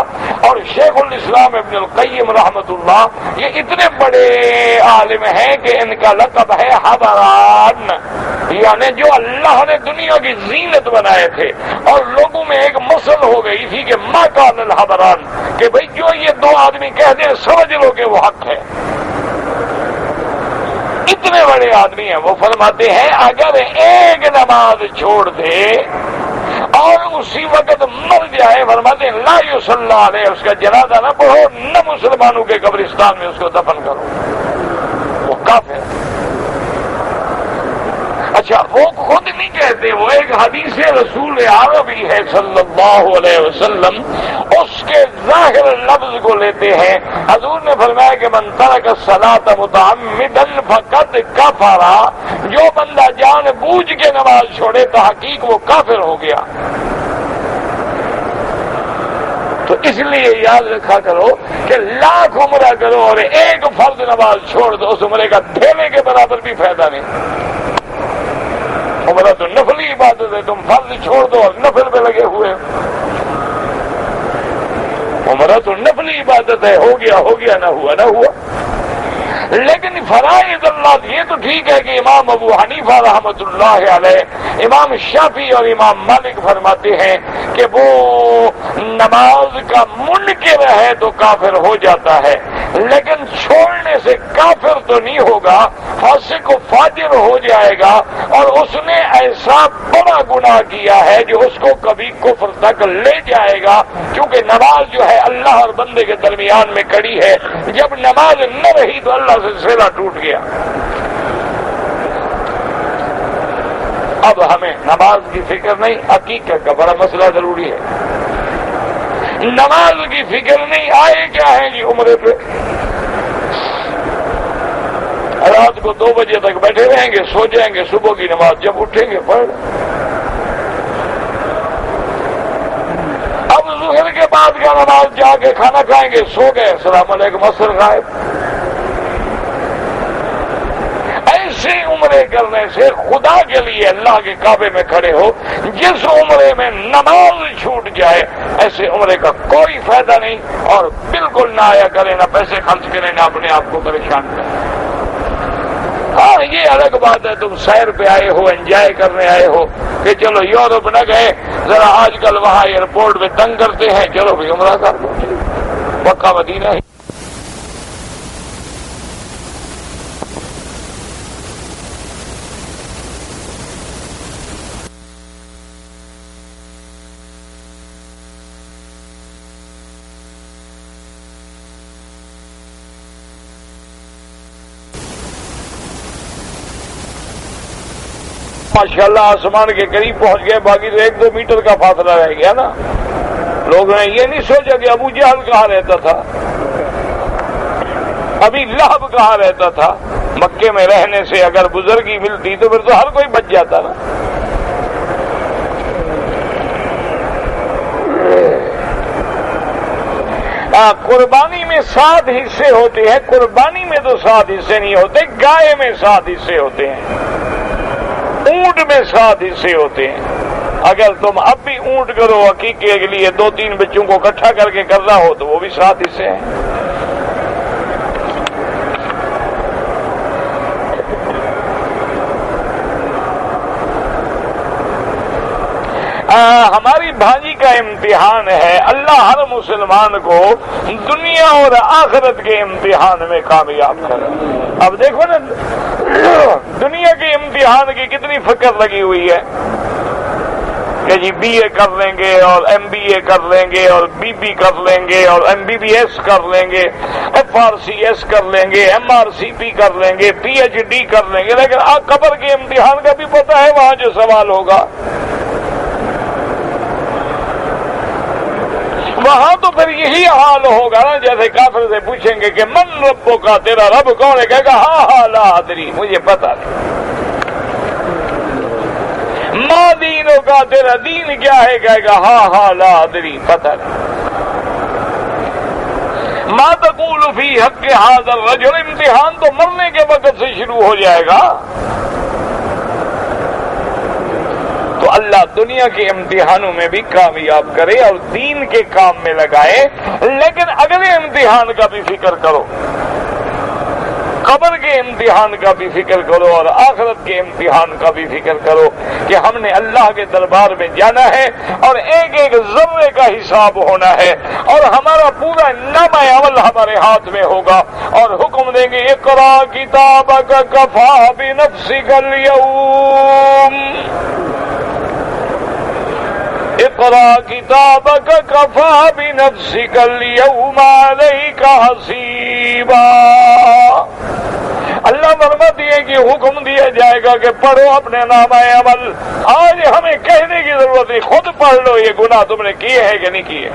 اور شیخ الاسلام ابن القیم رحمۃ اللہ، یہ اتنے بڑے عالم ہیں کہ ان کا لقب ہے حبران، یعنی جو اللہ نے دنیا کی زینت بنائے تھے، اور لوگوں میں ایک مسل ہو گئی تھی کہ ما کان الحبران، کہ بھئی جو یہ 2 آدمی کہہ دیں سمجھ لو کہ وہ حق ہے۔ اتنے بڑے آدمی ہیں، وہ فرماتے ہیں اگر ایک نماز چھوڑ دے اور اسی وقت مر جائے، فرماتے ہیں لا یصلی علیہ، اس کا جنازہ نہ پڑھو، نہ مسلمانوں کے قبرستان میں اس کو دفن کرو، وہ کافر۔ اچھا، وہ خود نہیں کہتے، وہ ایک حدیث رسول عربی ہے صلی اللہ علیہ وسلم، اس کے ظاہر لفظ کو لیتے ہیں۔ حضور نے فرمایا کہ من ترک الصلاۃ متعمدا فقد کفر، جو بندہ جان بوجھ کے نماز چھوڑے تحقیق وہ کافر ہو گیا۔ تو اس لیے یاد رکھا کرو کہ لاکھ عمرہ کرو اور ایک فرض نماز چھوڑ دو، اس عمرے کا ڈھیلے کے برابر بھی فائدہ نہیں۔ عمرہ تو نفلی عبادت ہے، تم فرض چھوڑ دو اور نفل پہ لگے ہوئے۔ عمرہ تو نفلی عبادت ہے، ہو گیا نہ ہوا نہ ہوا۔ لیکن فرائض اللہ یہ تو ٹھیک ہے کہ امام ابو حنیفہ رحمۃ اللہ علیہ، امام شافعی اور امام مالک فرماتے ہیں کہ وہ نماز کا منکر ہے تو کافر ہو جاتا ہے، لیکن چھوڑنے سے کافر تو نہیں ہوگا، فاسق و فاجر ہو جائے گا، اور اس نے ایسا بڑا گناہ کیا ہے جو اس کو کبھی کفر تک لے جائے گا، کیونکہ نماز جو ہے اللہ اور بندے کے درمیان میں کڑی ہے، جب نماز نہ رہی تو اللہ سے صلہ ٹوٹ گیا۔ اب ہمیں نماز کی فکر نہیں، عقیقت کا بڑا مسئلہ ضروری ہے۔ نماز کی فکر نہیں، آئے کیا ہے جی عمرے پہ، رات کو 2 بجے تک بیٹھے رہیں گے، سو جائیں گے، صبح کی نماز جب اٹھیں گے پڑھ۔ اب ظہر کے بعد کا نماز جا کے کھانا کھائیں گے، سو گئے، السلام علیکم اثر غائب۔ ایسے عمرے کرنے سے خدا کے لیے اللہ کے کعبے میں کھڑے ہو، جس عمرے میں نماز چھوٹ جائے ایسے عمرے کا کوئی فائدہ نہیں، اور بالکل نہ آیا کریں، نہ پیسے خرچ کریں، نہ اپنے آپ کو پریشان کریں۔ ہاں یہ الگ بات ہے تم سیر پہ آئے ہو، انجوائے کرنے آئے ہو، کہ چلو یورپ نہ گئے، ذرا آج کل وہاں ایئرپورٹ پہ تنگ کرتے ہیں، چلو بھی عمرہ کر دو، مکہ مدینہ ہی۔ ماشاءاللہ آسمان کے قریب پہنچ گئے، باقی تو 1-2 میٹر کا فاصلہ رہ گیا نا۔ لوگوں نے یہ نہیں سوچا کہ ابو جہل کہاں رہتا تھا، ابھی لہب کہاں رہتا تھا۔ مکے میں رہنے سے اگر بزرگی ملتی تو پھر تو ہر کوئی بچ جاتا نا۔ قربانی میں 7 حصے ہوتے ہیں، قربانی میں تو 7 حصے نہیں ہوتے، گائے میں 7 حصے ہوتے ہیں، اونٹ میں 7 حصے ہوتے ہیں۔ اگر تم اب بھی اونٹ کرو عقیقے کے لیے 2-3 بچوں کو اکٹھا کر کے کرنا ہو تو وہ بھی 7 حصے ہیں۔ ہماری بھاجی کا امتحان ہے، اللہ ہر مسلمان کو دنیا اور آخرت کے امتحان میں کامیاب کرے۔ اب دیکھو نا دنیا کے امتحان کی کتنی فکر لگی ہوئی ہے کہ جی بی اے کر لیں گے اور ایم بی اے کر لیں گے اور بی بی کر لیں گے اور ایم بی بی ایس کر لیں گے، ایف آر سی ایس کر لیں گے، ایم آر سی پی کر لیں گے، پی ایچ ڈی کر لیں گے، لیکن قبر کے امتحان کا بھی پتہ ہے وہاں جو سوال ہوگا، وہاں تو پھر یہی حال ہوگا نا، جیسے کافر سے پوچھیں گے کہ من ربو کا، تیرا رب کون ہے، کہے گا ہاں لا ادری، مجھے پتا نہیں۔ ما دینوں کا، تیرا دین کیا ہے، کہے گا ہاں لا ادری، پتا نہیں۔ ما تقول فی حق ھذا الرجل، امتحان تو مرنے کے وقت سے شروع ہو جائے گا۔ تو اللہ دنیا کے امتحانوں میں بھی کامیاب کرے اور دین کے کام میں لگائے، لیکن اگلے امتحان کا بھی فکر کرو، قبر کے امتحان کا بھی فکر کرو اور آخرت کے امتحان کا بھی فکر کرو کہ ہم نے اللہ کے دربار میں جانا ہے اور ایک ایک ذرے کا حساب ہونا ہے، اور ہمارا پورا نامہ عمل ہمارے ہاتھ میں ہوگا، اور حکم دیں گے اقرا کتابک کفا بنفسک اليوم، اقرا کتابک کفا بنفسک اليوم علیک حسیبا۔ اللہ فرماتی ہے کہ حکم دیا جائے گا کہ پڑھو اپنے نامہ عمل، آج ہمیں کہنے کی ضرورت نہیں، خود پڑھ لو یہ گناہ تم نے کیے ہیں کہ نہیں کیے۔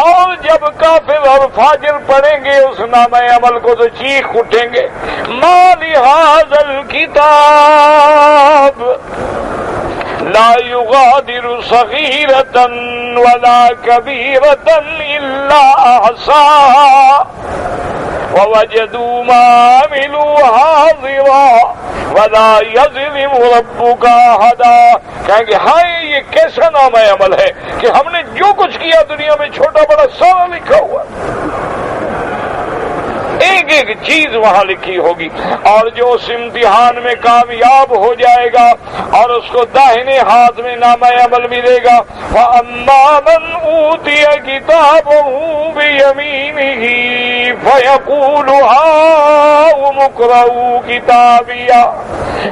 اور جب کافر اور فاجر پڑھیں گے اس نامہ عمل کو تو چیخ اٹھیں گے، ما لہذا الکتاب لا يغادر صغيرة ولا كبيرة إلا أحصاها ووجدوا ما عملوا حاضرا ولا يظلم ربك أحدا۔ کہیں گے ہائے یہ کیسا نام عمل ہے کہ ہم نے جو کچھ کیا دنیا میں چھوٹا بڑا سارا لکھا ہوا۔ ایک چیز وہاں لکھی ہوگی، اور جو اس امتحان میں کامیاب ہو جائے گا اور اس کو داہنے ہاتھ میں نامہ عمل ملے گا، فَأَمَّا مَنْ أُوتِيَ كِتَابَهُ بِيَمِينِهِ فَيَقُولُ هَاؤُمُ اقْرَءُوا كِتَابِيَهْ،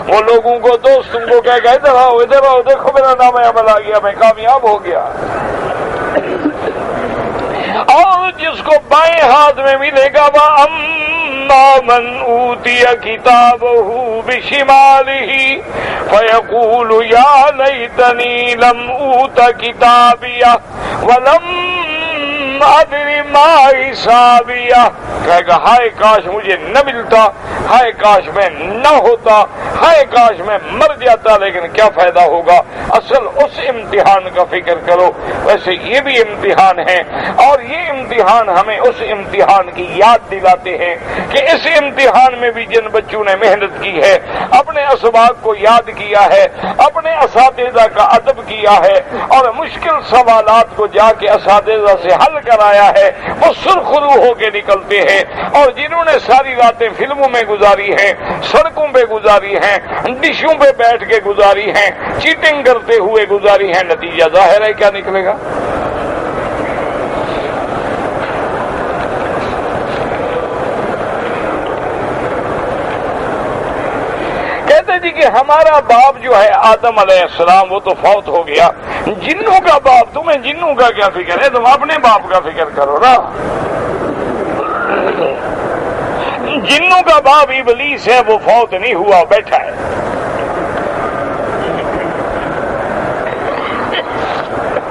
وہ لوگوں کو دوستوں کو کہے گا ادھر آؤ دیکھو میرا نامہ عمل آ گیا، میں کامیاب ہو گیا۔ اور جس کو بائیں ہاتھ میں ملے گا وَأَمَّا مَنْ أُوتِيَ كِتَابَهُ بِشِمَالِهِ فَيَقُولُ يَا لَيْتَنِي لَمْ أُوتَ كِتَابِيَهْ وَلَمْ أَدْرِ مَا حِسَابِيَهْ، کہے گا ہائے کاش مجھے نہ ملتا، ہائے کاش میں نہ ہوتا، ہائے کاش میں مر جاتا، لیکن کیا فائدہ ہوگا۔ اصل اس امتحان کا فکر کرو۔ ویسے یہ بھی امتحان ہے، اور یہ امتحان ہمیں اس امتحان کی یاد دلاتے ہیں کہ اس امتحان میں بھی جن بچوں نے محنت کی ہے، اپنے اسباق کو یاد کیا ہے، اپنے اساتذہ کا ادب کیا ہے، اور مشکل سوالات کو جا کے اساتذہ سے حل کرایا ہے، وہ سرخرو ہو کے نکلتے ہیں۔ اور جنہوں نے ساری راتیں فلموں میں گزاری ہیں، سڑکوں پہ گزاری ہیں، ڈشوں پہ بیٹھ کے گزاری ہیں، چیٹنگ کرتے ہوئے گزاری ہیں، نتیجہ ظاہر ہے کیا نکلے گا۔ کہتے جی کہ ہمارا باپ جو ہے آدم علیہ السلام وہ تو فوت ہو گیا، جنوں کا باپ، تمہیں جنوں کا کیا فکر ہے، تم اپنے باپ کا فکر کرو نا۔ جنوں کا باپ ابلیس ہے، وہ فوت نہیں ہوا، بیٹھا ہے۔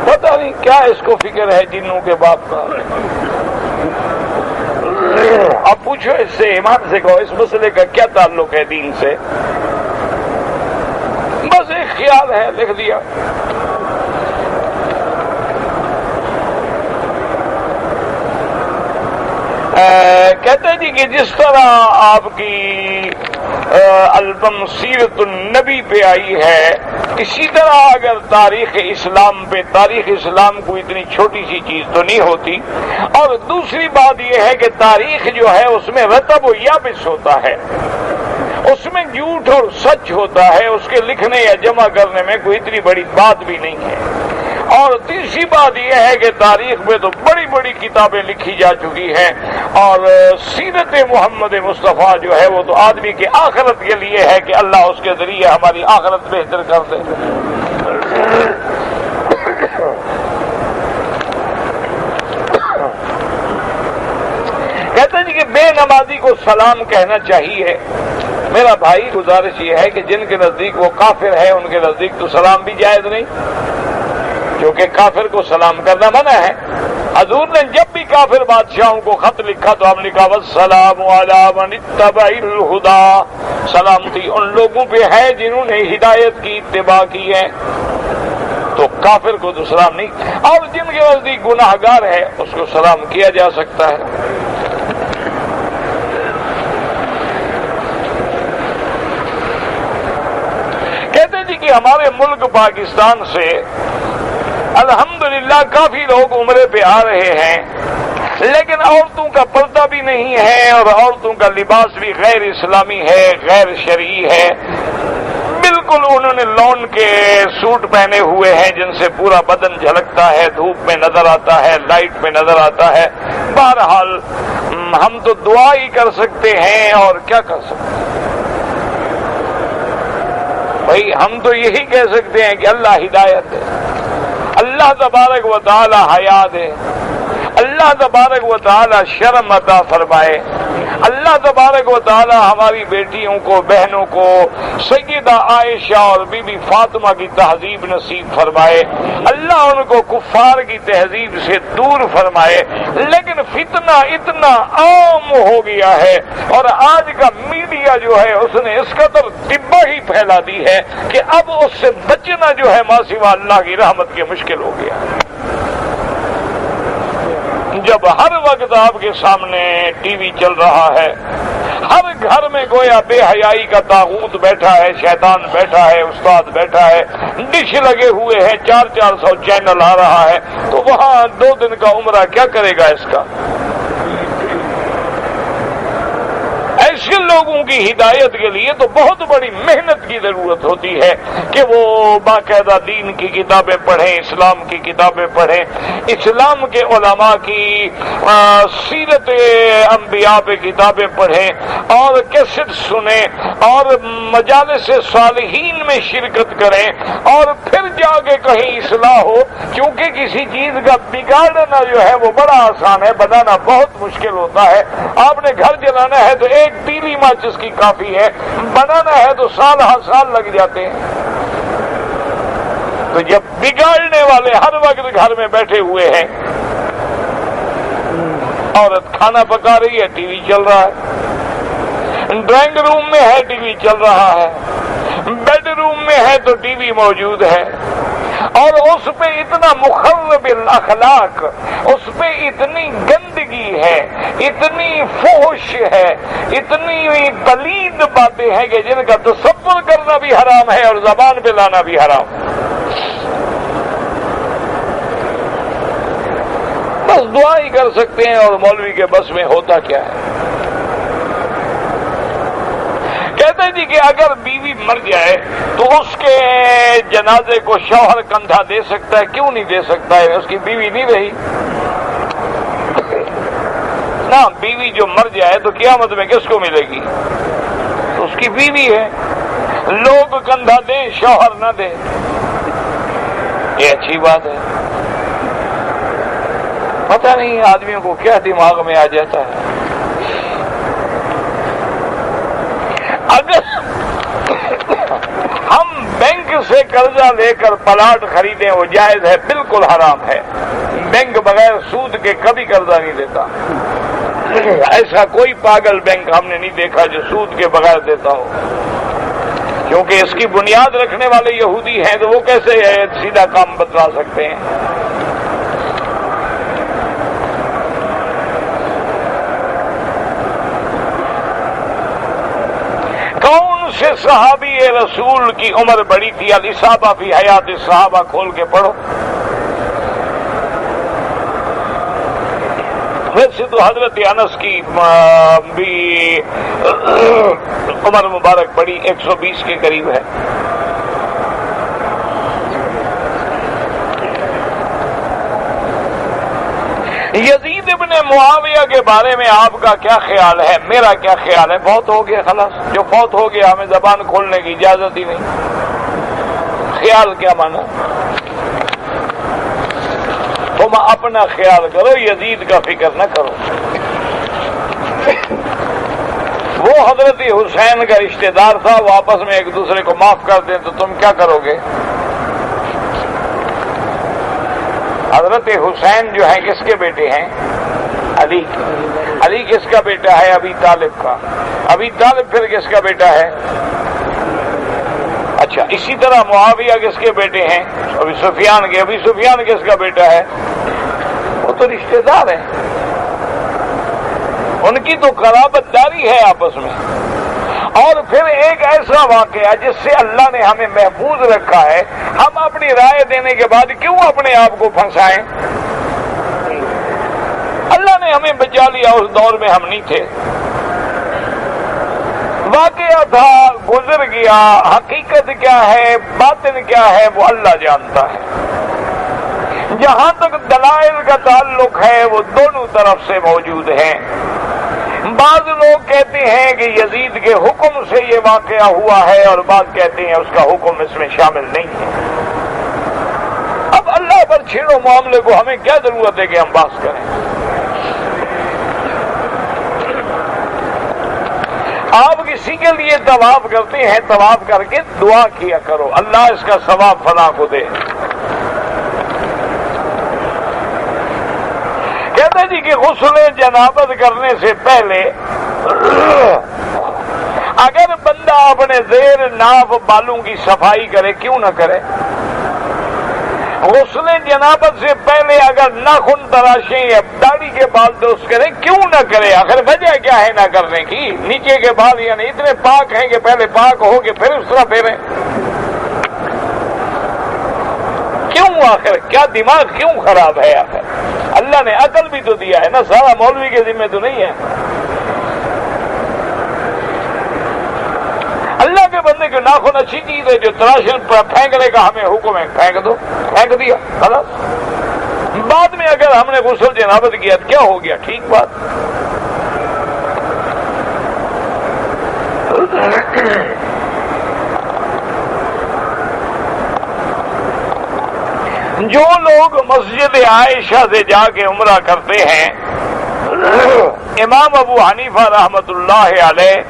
پتہ نہیں کیا اس کو فکر ہے جنوں کے باپ کا۔ اب پوچھو اس سے، ایمان سے کہو اس مسئلے کا کیا تعلق ہے دین سے؟ بس ایک خیال ہے، لکھ دیا۔ کہتے جی کہ جس طرح آپ کی البم سیرت النبی پہ آئی ہے، اسی طرح اگر تاریخ اسلام پہ، تاریخ اسلام کو اتنی چھوٹی سی چیز تو نہیں ہوتی۔ اور دوسری بات یہ ہے کہ تاریخ جو ہے اس میں رتب و یابس ہوتا ہے، اس میں جھوٹ اور سچ ہوتا ہے، اس کے لکھنے یا جمع کرنے میں کوئی اتنی بڑی بات بھی نہیں ہے۔ اور تیسری بات یہ ہے کہ تاریخ میں تو بڑی بڑی کتابیں لکھی جا چکی ہیں، اور سیرت محمد مصطفیٰ جو ہے وہ تو آدمی کی آخرت کے لیے ہے کہ اللہ اس کے ذریعے ہماری آخرت بہتر کر دے۔ کہتے ہیں کہ بے نمازی کو سلام کہنا چاہیے۔ میرا بھائی گزارش یہ ہے کہ جن کے نزدیک وہ کافر ہے ان کے نزدیک تو سلام بھی جائز نہیں، کیونکہ کافر کو سلام کرنا منع ہے۔ حضور نے جب بھی کافر بادشاہوں کو خط لکھا تو ہم نے کہا والسلام علی من اتبع الہدی، سلامتی ان لوگوں پہ ہے جنہوں نے ہدایت کی اتباع کی ہے، تو کافر کو تو سلام نہیں۔ اور جن کے نزدیک گناہ گار ہے اس کو سلام کیا جا سکتا ہے۔ کہتے جی کہ ہمارے ملک پاکستان سے الحمدللہ کافی لوگ عمرے پہ آ رہے ہیں، لیکن عورتوں کا پردہ بھی نہیں ہے، اور عورتوں کا لباس بھی غیر اسلامی ہے، غیر شرعی ہے۔ بالکل انہوں نے لون کے سوٹ پہنے ہوئے ہیں جن سے پورا بدن جھلکتا ہے، دھوپ میں نظر آتا ہے، لائٹ میں نظر آتا ہے۔ بہرحال ہم تو دعا ہی کر سکتے ہیں، اور کیا کر سکتے ہیں بھائی، ہم تو یہی کہہ سکتے ہیں کہ اللہ ہدایت ہے، اللہ تبارک و تعالی حیا دے، اللہ تبارک و تعالی شرم عطا فرمائے، اللہ تبارک و تعالی ہماری بیٹیوں کو، بہنوں کو سیدہ عائشہ اور بی بی فاطمہ کی تہذیب نصیب فرمائے، اللہ ان کو کفار کی تہذیب سے دور فرمائے۔ لیکن فتنہ اتنا عام ہو گیا ہے، اور آج کا میڈیا جو ہے اس نے اس قدر تباہی پھیلا دی ہے کہ اب اس سے بچنا جو ہے ما سوا اللہ کی رحمت کے مشکل ہو گیا۔ جب ہر وقت آپ کے سامنے ٹی وی چل رہا ہے، ہر گھر میں گویا بے حیائی کا طاغوت بیٹھا ہے، شیطان بیٹھا ہے، استاد بیٹھا ہے، ڈش لگے ہوئے ہیں، 400 چینل آ رہا ہے، تو وہاں 2 دن کا عمرہ کیا کرے گا اس کا؟ ایسے لوگوں کی ہدایت کے لیے تو بہت بڑی محنت کی ضرورت ہوتی ہے کہ وہ باقاعدہ دین کی کتابیں پڑھیں، اسلام کی کتابیں پڑھیں، اسلام کے علماء کی سیرت انبیاء پہ کتابیں پڑھیں اور کیسٹ سنیں اور مجالس صالحین میں شرکت کریں اور پھر جا کے کہیں اصلاح ہو، کیونکہ کسی چیز کا بگاڑنا جو ہے وہ بڑا آسان ہے، بنانا بہت مشکل ہوتا ہے۔ آپ نے گھر جلانا ہے تو ایک تیلی ماچس کی کافی ہے، بنانا ہے تو سال ہر سال لگ جاتے ہیں۔ تو جب بگاڑنے والے ہر وقت گھر میں بیٹھے ہوئے ہیں، عورت کھانا پکا رہی ہے، ٹی وی چل رہا ہے، ڈرائنگ روم میں ہے ٹی وی چل رہا ہے، بیڈ روم میں ہے تو ٹی وی موجود ہے، اور اس پہ اتنا مخرب الاخلاق، اس پہ اتنی گندگی ہے، اتنی فحش ہے، اتنی پلید باتیں ہیں کہ جن کا تصور کرنا بھی حرام ہے اور زبان پہ لانا بھی حرام۔ بس دعا ہی کر سکتے ہیں، اور مولوی کے بس میں ہوتا کیا ہے؟ کہتے ہیں جی کہ اگر بیوی مر جائے تو اس کے جنازے کو شوہر کندھا دے سکتا ہے، کیوں نہیں دے سکتا ہے؟ اس کی بیوی نہیں رہی نا۔ بیوی جو مر جائے تو قیامت میں کس کو ملے گی؟ اس کی بیوی ہے۔ لوگ کندھا دیں، شوہر نہ دے، یہ اچھی بات ہے؟ پتہ نہیں آدمیوں کو کیا دماغ میں آ جاتا ہے۔ اگر ہم بینک سے قرضہ لے کر پلاٹ خریدیں وہ جائز ہے؟ بالکل حرام ہے۔ بینک بغیر سود کے کبھی قرضہ نہیں دیتا، ایسا کوئی پاگل بینک ہم نے نہیں دیکھا جو سود کے بغیر دیتا ہو، کیونکہ اس کی بنیاد رکھنے والے یہودی ہیں تو وہ کیسے سیدھا کام بتلا سکتے ہیں؟ کون سے صحابی رسول کی عمر بڑی تھی؟ الاصابہ فی حیات الصحابہ کھول کے پڑھو۔ ویسے تو حضرت انس کی بھی عمر مبارک بڑی 120 کے قریب ہے۔ یزید ابن معاویہ کے بارے میں آپ کا کیا خیال ہے؟ میرا کیا خیال ہے؟ فوت ہو گیا، خلاص، جو فوت ہو گیا ہمیں زبان کھولنے کی اجازت ہی نہیں۔ خیال کیا مانا؟ تم اپنا خیال کرو، یزید کا فکر نہ کرو۔ وہ حضرت حسین کا رشتہ دار تھا، وہ آپس میں ایک دوسرے کو معاف کر دیں تو تم کیا کرو گے؟ حضرت حسین جو ہیں کس کے بیٹے ہیں؟ علی۔ علی کس کا بیٹا ہے؟ ابی طالب کا۔ ابی طالب پھر کس کا بیٹا ہے؟ اچھا، اسی طرح معاویہ کس کے بیٹے ہیں؟ ابی سفیان کے۔ ابی سفیان کس کا بیٹا ہے؟ وہ تو رشتہ دار ہیں، ان کی تو قرابت داری ہے آپس میں۔ اور پھر ایک ایسا واقعہ جس سے اللہ نے ہمیں محفوظ رکھا ہے، ہم اپنی رائے دینے کے بعد کیوں اپنے آپ کو پھنسائیں؟ اللہ نے ہمیں بچا لیا، اس دور میں ہم نہیں تھے، واقعہ تھا، گزر گیا، حقیقت کیا ہے، باطن کیا ہے وہ اللہ جانتا ہے۔ جہاں تک دلائل کا تعلق ہے وہ دونوں طرف سے موجود ہیں۔ بعض لوگ کہتے ہیں کہ یزید کے حکم سے یہ واقعہ ہوا ہے، اور بعض کہتے ہیں اس کا حکم اس میں شامل نہیں ہے۔ اب اللہ پر چھیڑو معاملے کو، ہمیں کیا ضرورت ہے کہ ہم بحث کریں؟ آپ کسی کے لیے طواف کرتے ہیں، طواف کر کے دعا کیا کرو، اللہ اس کا ثواب فلاں کو دے۔ کہتے جی کہ غسل جنابت کرنے سے پہلے اگر بندہ اپنے زیر ناف بالوں کی صفائی کرے، کیوں نہ کرے؟ غسل جنابت سے پہلے اگر ناخن تراشیں یا داڑھی کے بال درست کریں، کیوں نہ کرے؟ آخر وجہ کیا ہے نہ کرنے کی؟ نیچے کے بال یعنی اتنے پاک ہیں کہ پہلے پاک ہو کے پھر اس طرح پھیریں؟ کیوں؟ آخر کیا دماغ کیوں خراب ہے؟ آخر اللہ نے عقل بھی تو دیا ہے نا، سارا مولوی کے ذمہ تو نہیں ہے۔ بندے کے ناخن اچھی چیز ہے جو تراشن پر پھینکنے کا ہمیں حکم ہے، پھینک دو، پھینک دیا خلاص۔ بعد میں اگر ہم نے غسل جنابت کیا تو کیا ہو گیا؟ ٹھیک بات۔ جو لوگ مسجد عائشہ سے جا کے عمرہ کرتے ہیں، امام ابو حنیفہ رحمت اللہ علیہ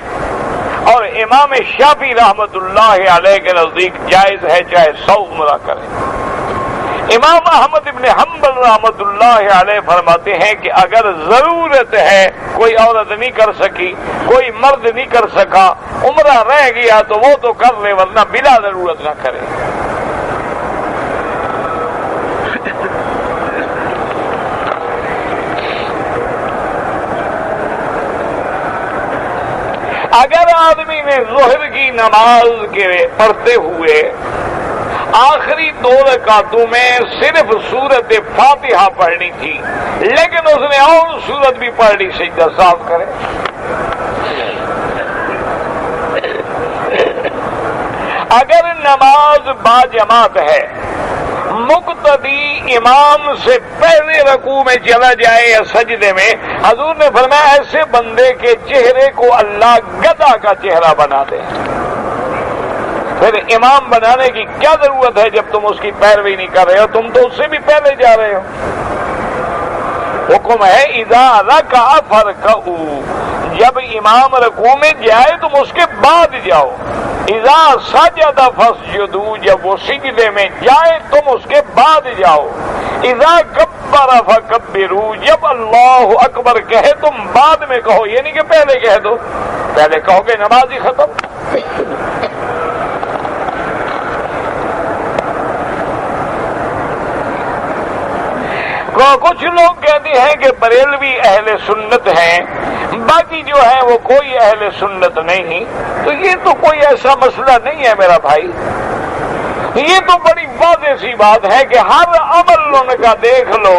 اور امام شافعی رحمت اللہ علیہ کے نزدیک جائز ہے چاہے 100 عمرہ کریں۔ امام احمد ابن حنبل رحمت اللہ علیہ فرماتے ہیں کہ اگر ضرورت ہے، کوئی عورت نہیں کر سکی، کوئی مرد نہیں کر سکا، عمرہ رہ گیا تو وہ تو کر لے، ورنہ بلا ضرورت نہ کرے۔ اگر آدمی نے ظہر کی نماز کے پڑھتے ہوئے آخری 2 رکعتوں میں صرف سورت فاتحہ پڑھنی تھی، لیکن اس نے اور سورت بھی پڑھ لی، سجدہ صاف کرے۔ اگر نماز با جماعت ہے، مقتدی امام سے پہلے رکوع میں چلا جائے یا سجدے میں، حضور نے فرمایا ایسے بندے کے چہرے کو اللہ گدھا کا چہرہ بنا دے۔ پھر امام بنانے کی کیا ضرورت ہے جب تم اس کی پیروی نہیں کر رہے ہو؟ تم تو اس سے بھی پہلے جا رہے ہو۔ حکم ہے اذا رکع فرکعوا، جب امام رکوع میں جائے تم اس کے بعد جاؤ۔ اذا سجد فاسجدوا، جب وہ سجدے میں جائے تم اس کے بعد جاؤ۔ اذا کبر فکبروا، جب اللہ اکبر کہے تم بعد میں کہو، یہ نہیں کہ پہلے کہہ دو، پہلے کہو گے نماز ہی ختم۔ کچھ لوگ کہتے ہیں کہ بریلوی اہل سنت ہیں، باقی جو ہے وہ کوئی اہل سنت نہیں، تو یہ تو کوئی ایسا مسئلہ نہیں ہے میرا بھائی۔ یہ تو بڑی واضح سی بات ہے کہ ہر عمل ان کا دیکھ لو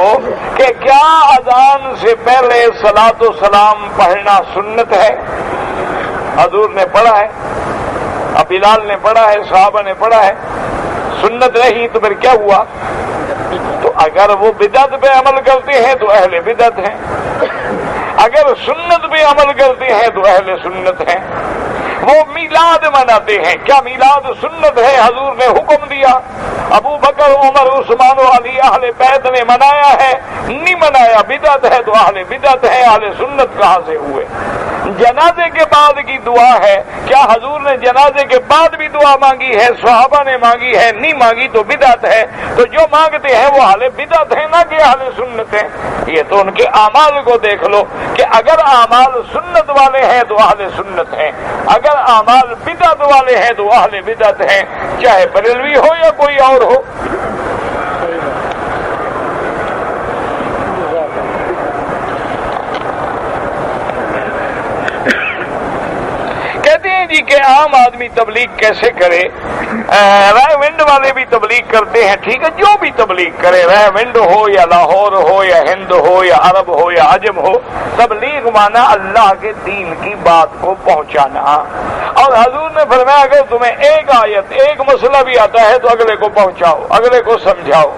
کہ کیا اذان سے پہلے صلاۃ و سلام پڑھنا سنت ہے؟ حضور نے پڑھا ہے، اب بلال نے پڑھا ہے، صحابہ نے پڑھا ہے، سنت رہی تو پھر کیا ہوا؟ تو اگر وہ بدعت پہ عمل کرتے ہیں تو اہل بدعت ہیں، اگر سنت پہ عمل کرتے ہیں تو اہل سنت ہیں۔ وہ میلاد مناتے ہیں، کیا میلاد سنت ہے؟ حضور نے حکم دیا، ابو بکر عمر عثمان و علی اہل بیت نے منایا ہے، نہیں منایا بدعت ہے، تو اہل بدعت ہے، اہل سنت کہاں سے ہوئے؟ جنازے کے بعد کی دعا ہے، کیا حضور نے جنازے کے بعد بھی دعا مانگی ہے؟ صحابہ نے مانگی ہے، نہیں مانگی تو بدعت ہے۔ تو جو مانگتے ہیں وہ اہل بدعت ہیں، نہ کہ اہل سنت ہیں۔ یہ تو ان کے اعمال کو دیکھ لو کہ اگر اعمال سنت والے ہیں تو اہل سنت ہیں، اگر اعمال بدعت والے ہیں تو اہل بدعت ہیں، چاہے بریلوی ہو یا کوئی اور ہو۔ کہتے ہیں جی کہ عام آدمی تبلیغ کیسے کرے؟ رائے ونڈ والے بھی تبلیغ کرتے ہیں، ٹھیک ہے، جو بھی تبلیغ کرے، رائے ونڈ ہو یا لاہور ہو یا ہند ہو یا عرب ہو یا عجم ہو، تبلیغ مانا اللہ کے دین کی بات کو پہنچانا۔ اور حضور نے فرمایا اگر تمہیں ایک آیت، ایک مسئلہ بھی آتا ہے تو اگلے کو پہنچاؤ، اگلے کو سمجھاؤ،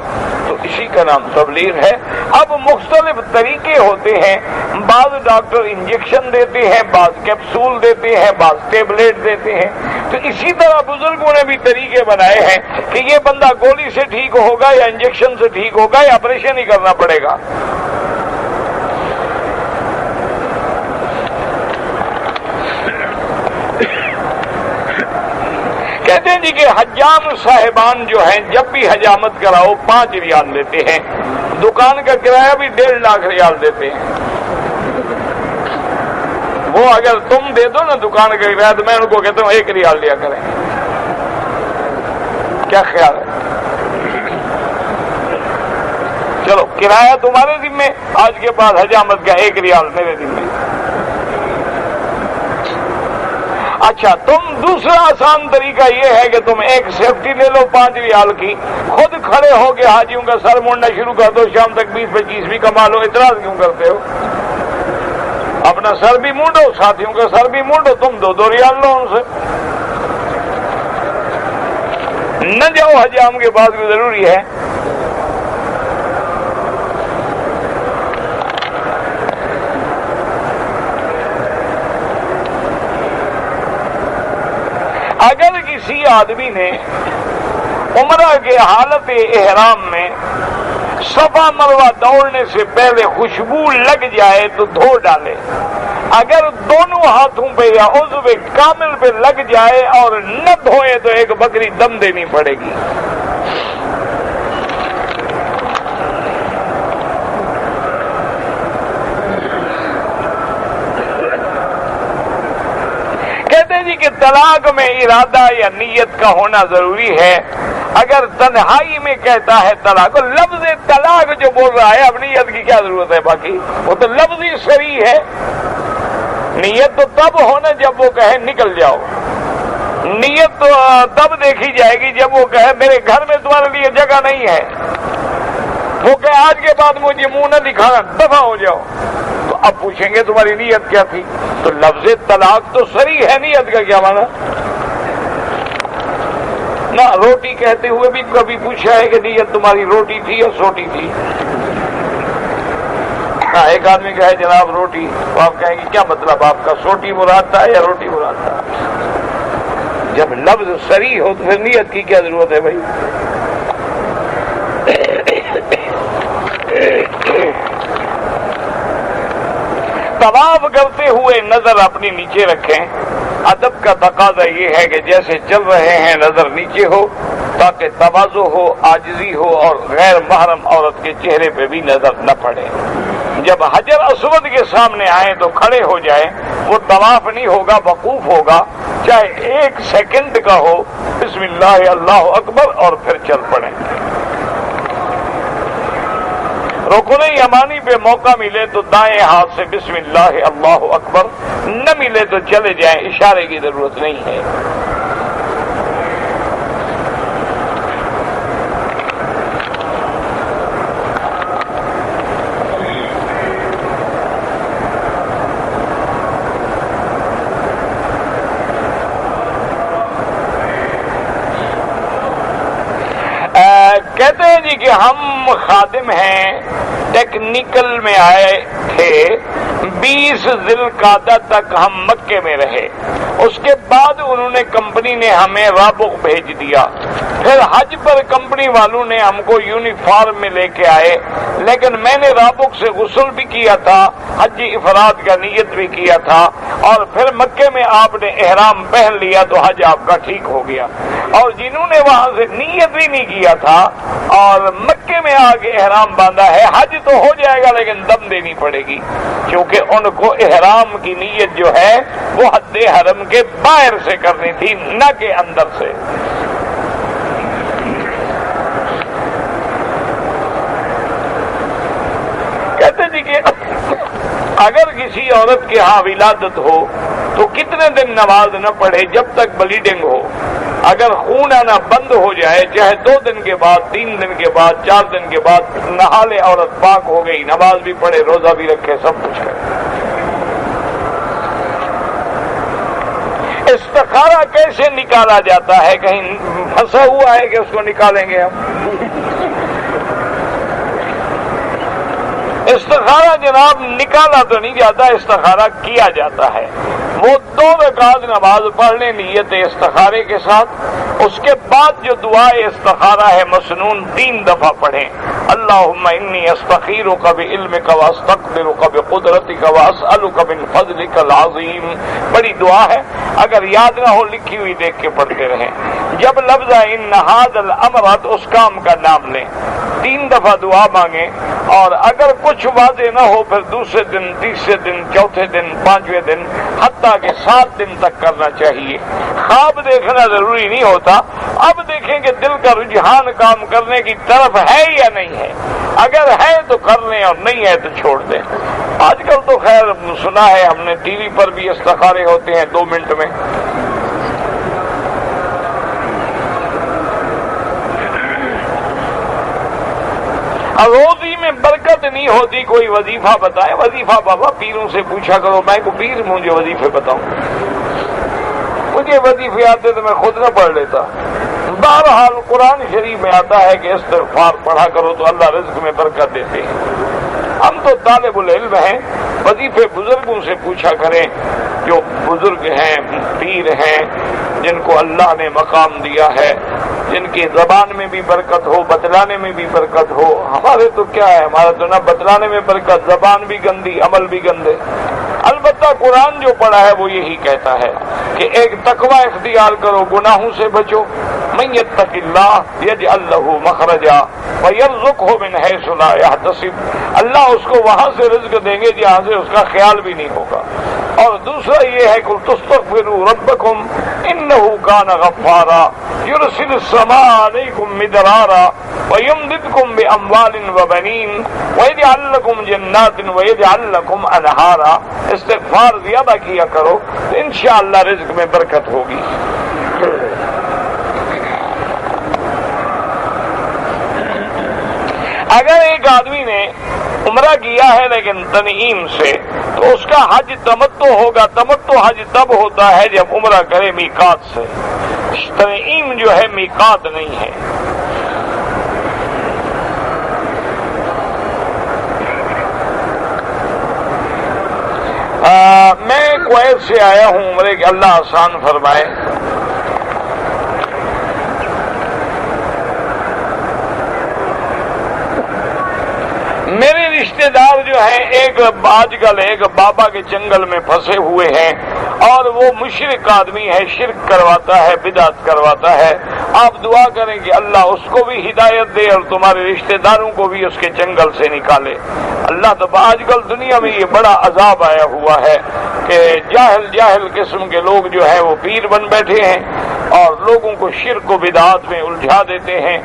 تو اسی کا نام تبلیغ ہے۔ اب مختلف طریقے ہوتے ہیں، بعض ڈاکٹر انجیکشن دیتے ہیں، بعض کیپسول دیتے ہیں، بعض ٹیبلٹ دیتے ہیں، تو اسی طرح بزرگوں نے بھی طریقے بنائے ہیں کہ یہ بندہ گولی سے ٹھیک ہوگا یا انجیکشن سے ٹھیک ہوگا یا آپریشن ہی کرنا پڑے گا۔ کہتے ہیں جی کہ حجام صاحبان جو ہیں جب بھی حجامت کراؤ 5 ریال لیتے ہیں، دکان کا کرایہ بھی 1.5 لاکھ ریال دیتے ہیں۔ وہ اگر تم دے دو نا دکان کا کرایہ تو میں ان کو کہتا ہوں 1 ریال لیا کریں، کیا خیال ہے؟ چلو کرایہ تمہارے ذمے، آج کے بعد حجامت کا 1 ریال میرے ذمے۔ اچھا، تم دوسرا آسان طریقہ یہ ہے کہ تم ایک سیفٹی لے لو 5 ریال کی، خود کھڑے ہو کے حاجیوں کا سر مونڈنا شروع کر دو، شام تک 20-25 بھی کما لو۔ اعتراض کیوں کرتے ہو؟ اپنا سر بھی مونڈو، ساتھیوں کا سر بھی مونڈو، تم 2-2 ریال لو ان سے۔ نہ جاؤ حجام کے بعد بھی ضروری ہے. اگر کسی آدمی نے عمرہ کے حالت احرام میں صفا مروہ دوڑنے سے پہلے خوشبو لگ جائے تو دھو ڈالے. اگر دونوں ہاتھوں پہ یا عضو کامل پہ لگ جائے اور نہ دھوئے تو ایک بکری دم دینی پڑے گی. کہتے ہیں جی کہ طلاق میں ارادہ یا نیت کا ہونا ضروری ہے. اگر تنہائی میں کہتا ہے طلاق، لفظ طلاق جو بول رہا ہے اب نیت کی کیا ضرورت ہے؟ باقی وہ تو لفظ ہی صریح ہے. نیت تو تب ہونا جب وہ کہے نکل جاؤ. نیت تو تب دیکھی جائے گی جب وہ کہے میرے گھر میں تمہارے لیے جگہ نہیں ہے. وہ کہے آج کے بعد مجھے منہ نہ دکھانا، دفع ہو جاؤ. تو اب پوچھیں گے تمہاری نیت کیا تھی؟ تو لفظ طلاق تو صریح ہے، نیت کا کیا مانا؟ نہ روٹی کہتے ہوئے بھی کبھی پوچھا ہے کہ نیت تمہاری روٹی تھی یا سوٹی تھی؟ ہاں، ایک آدمی کہے جناب روٹی، تو آپ کہیں گے کیا مطلب آپ کا، سوٹی مراد تھا یا روٹی مراد تھا؟ جب لفظ صریح ہو تو پھر نیت کی کیا ضرورت ہے بھائی؟ طواف کرتے ہوئے نظر اپنی نیچے رکھیں. ادب کا تقاضا یہ ہے کہ جیسے چل رہے ہیں نظر نیچے ہو تاکہ تواضع ہو، عاجزی ہو اور غیر محرم عورت کے چہرے پہ بھی نظر نہ پڑے. جب حجر اسود کے سامنے آئیں تو کھڑے ہو جائیں. وہ طواف نہیں ہوگا، وقوف ہوگا، چاہے 1 سیکنڈ کا ہو. بسم اللہ اللہ اکبر اور پھر چل پڑیں. رکن یمانی پہ موقع ملے تو دائیں ہاتھ سے بسم اللہ اللہ اکبر، نہ ملے تو چلے جائیں، اشارے کی ضرورت نہیں ہے. کہتے ہیں جی کہ ہم خادم ہیں، ٹیکنیکل میں آئے تھے، 20 ذی القعدہ تک ہم مکے میں رہے. اس کے بعد انہوں نے کمپنی نے ہمیں رابغ بھیج دیا. پھر حج پر کمپنی والوں نے ہم کو یونیفارم میں لے کے آئے، لیکن میں نے رابغ سے غسل بھی کیا تھا، حج افراد کا نیت بھی کیا تھا، اور پھر مکے میں آپ نے احرام پہن لیا تو حج آپ کا ٹھیک ہو گیا. اور جنہوں نے وہاں سے نیت بھی نہیں کیا تھا اور مکے میں آ کے احرام باندھا ہے، حج تو ہو جائے گا لیکن دم دینی پڑے گی، کیونکہ ان کو احرام کی نیت جو ہے وہ حد حرم کے باہر سے کرنی تھی، نہ کہ اندر سے. کہتے جی کہ اگر کسی عورت کے ہاں ولادت ہو تو کتنے دن نماز نہ پڑھے جب تک بلیڈنگ ہو. اگر خون آنا بند ہو جائے، چاہے 2 دن کے بعد، 3 دن کے بعد، 4 دن کے بعد، نہا لے، عورت پاک ہو گئی، نماز بھی پڑھے، روزہ بھی رکھے، سب کچھ کرے. استخارہ کیسے نکالا جاتا ہے؟ کہیں پھنسا ہوا ہے کہ اس کو نکالیں گے ہم؟ استخارہ جناب نکالا تو نہیں جاتا، استخارہ کیا جاتا ہے. وہ 2 رکعت نماز پڑھ لیں نیت استخارے کے ساتھ. اس کے بعد جو دعا استخارہ ہے مسنون 3 دفعہ پڑھیں. اللہم انی استخیرک بعلمک واستقدرک بقدرتک واسألک من فضلک العظیم. بڑی دعا ہے، اگر یاد نہ ہو لکھی ہوئی دیکھ کے پڑھتے رہیں. جب لفظ ان ھذا الامر تو اس کام کا نام لیں، 3 دفعہ دعا مانگیں، اور اگر کچھ واضح نہ ہو پھر دوسرے دن، تیسرے دن، چوتھے دن، 5ویں دن، حتیٰ کہ 7 دن تک کرنا چاہیے. خواب دیکھنا ضروری نہیں ہوتا. اب دیکھیں کہ دل کا رجحان کام کرنے کی طرف ہے یا نہیں ہے. اگر ہے تو کر لیں اور نہیں ہے تو چھوڑ دیں. آج کل تو خیر سنا ہے ہم نے ٹی وی پر بھی استخارے ہوتے ہیں 2 منٹ میں. روزی میں برکت نہیں ہوتی، کوئی وظیفہ بتائے. وظیفہ بابا پیروں سے پوچھا کرو، میں کو پیر مجھے وظیفے بتاؤں. مجھے وظیفے آتے تو میں خود نہ پڑھ لیتا. بہرحال قرآن شریف میں آتا ہے کہ استغفار پڑھا کرو تو اللہ رزق میں برکت دیتے ہیں۔ ہم تو طالب العلم ہیں، وظیفے بزرگوں سے پوچھا کریں، جو بزرگ ہیں، پیر ہیں، جن کو اللہ نے مقام دیا ہے، جن کی زبان میں بھی برکت ہو، بتلانے میں بھی برکت ہو۔ ہمارے تو کیا ہے، ہمارا تو نہ بتلانے میں برکت، زبان بھی گندی، عمل بھی گندے۔ البتہ قرآن جو پڑھا ہے وہ یہی کہتا ہے کہ ایک تقوی اختیار کرو، گناہوں سے بچو۔ من یتق اللہ یجعل لہ مخرجا ویرزقہ من حیث لا یحتسب، اللہ اس کو وہاں سے رزق دیں گے جہاں سے اس کا خیال بھی نہیں ہوگا۔ اور دوسرا یہ ہے کہ تستغفروا ربکم انہ کان غفارا یرسل السماء علیکم مدرارا ویمددکم باموال وبنین ویجعل لکم جنات ویجعل لکم انہارا۔ استغفار زیادہ کیا کرو تو انشاءاللہ رزق میں برکت ہوگی۔ اگر ایک آدمی نے عمرہ کیا ہے لیکن تنعیم سے، تو اس کا حج تمتع ہوگا۔ تمتع حج تب ہوتا ہے جب عمرہ کرے میقات سے، تنعیم جو ہے میقات نہیں ہے۔ میں کویت سے آیا ہوں عمرے کے، اللہ آسان فرمائے۔ میرے رشتہ دار جو ہیں ایک آج کل ایک بابا کے جنگل میں پھنسے ہوئے ہیں، اور وہ مشرک آدمی ہے، شرک کرواتا ہے، بدعت کرواتا ہے۔ آپ دعا کریں کہ اللہ اس کو بھی ہدایت دے اور تمہارے رشتہ داروں کو بھی اس کے جنگل سے نکالے۔ اللہ تو آج کل دنیا میں یہ بڑا عذاب آیا ہوا ہے کہ جاہل قسم کے لوگ جو ہیں وہ پیر بن بیٹھے ہیں اور لوگوں کو شرک و بدعات میں الجھا دیتے ہیں،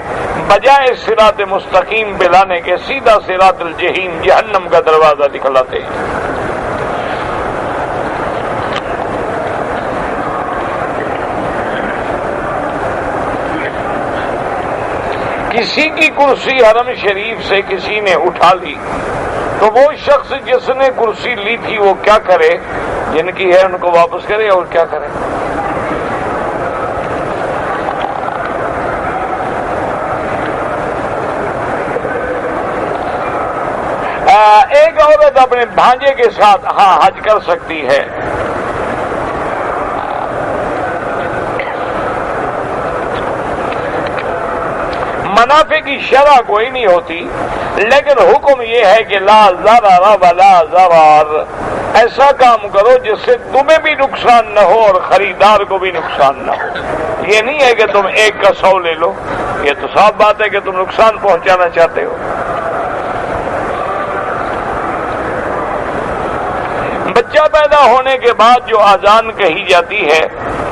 بجائے صراط مستقیم پہ لانے کے سیدھا صراط الجحیم، جہنم کا دروازہ دکھلاتے ہیں۔ کسی کی کرسی حرم شریف سے کسی نے اٹھا لی تو وہ شخص جس نے کرسی لی تھی وہ کیا کرے؟ جن کی ہے ان کو واپس کرے اور کیا کرے؟ ایک عورت اپنے بھانجے کے ساتھ حج کر سکتی ہے۔ منافع کی شرح کوئی نہیں ہوتی، لیکن حکم یہ ہے کہ لا ضرر ولا ضرار، ایسا کام کرو جس سے تمہیں بھی نقصان نہ ہو اور خریدار کو بھی نقصان نہ ہو۔ یہ نہیں ہے کہ تم ایک کا 100 لے لو، یہ تو صاف بات ہے کہ تم نقصان پہنچانا چاہتے ہو۔ بچہ پیدا ہونے کے بعد جو اذان کہی جاتی ہے،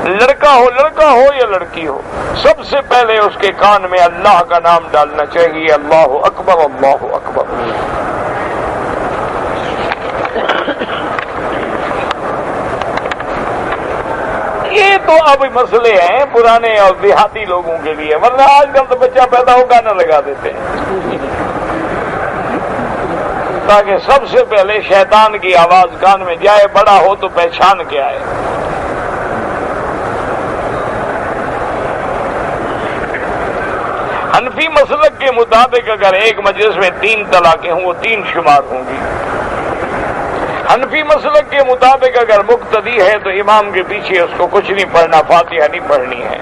لڑکا ہو یا لڑکی ہو، سب سے پہلے اس کے کان میں اللہ کا نام ڈالنا چاہیے، اللہ اکبر اللہ اکبر۔ یہ تو اب مسئلے ہیں پرانے اور دیہاتی لوگوں کے لیے، ورنہ آج کل تو بچہ پیدا ہو گانا لگا دیتے ہیں تاکہ سب سے پہلے شیطان کی آواز کان میں جائے، بڑا ہو تو پہچان کے آئے۔ حنفی مسلک کے مطابق اگر ایک مجلس میں 3 طلاقیں ہوں وہ 3 شمار ہوں گی۔ حنفی مسلک کے مطابق اگر مقتدی ہے تو امام کے پیچھے اس کو کچھ نہیں پڑھنا، فاتحہ نہیں پڑھنی ہے۔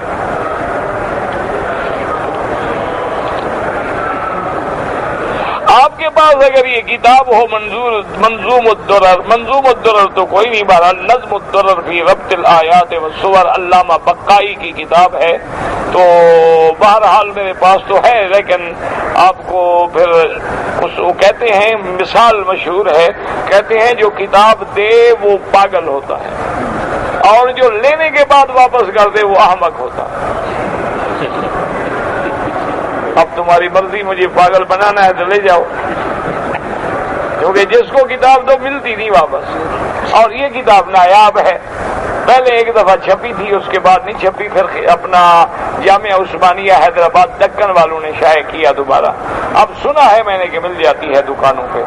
آپ کے پاس اگر یہ کتاب ہو منظوم الدرر تو کوئی نہیں، بہرحال نظم الدرر فی ربط الآیات والسور علامہ بقائی کی کتاب ہے، تو بہرحال میرے پاس تو ہے، لیکن آپ کو پھر وہ کہتے ہیں، مثال مشہور ہے، کہتے ہیں جو کتاب دے وہ پاگل ہوتا ہے اور جو لینے کے بعد واپس کر دے وہ احمق ہوتا ہے۔ اب تمہاری مرضی، مجھے پاگل بنانا ہے تو لے جاؤ، کیونکہ جس کو کتاب تو ملتی نہیں واپس۔ اور یہ کتاب نایاب ہے، پہلے ایک دفعہ چھپی تھی، اس کے بعد نہیں چھپی، پھر اپنا جامعہ عثمانیہ حیدرآباد دکن والوں نے شائع کیا دوبارہ، اب سنا ہے میں نے کہ مل جاتی ہے دکانوں پہ۔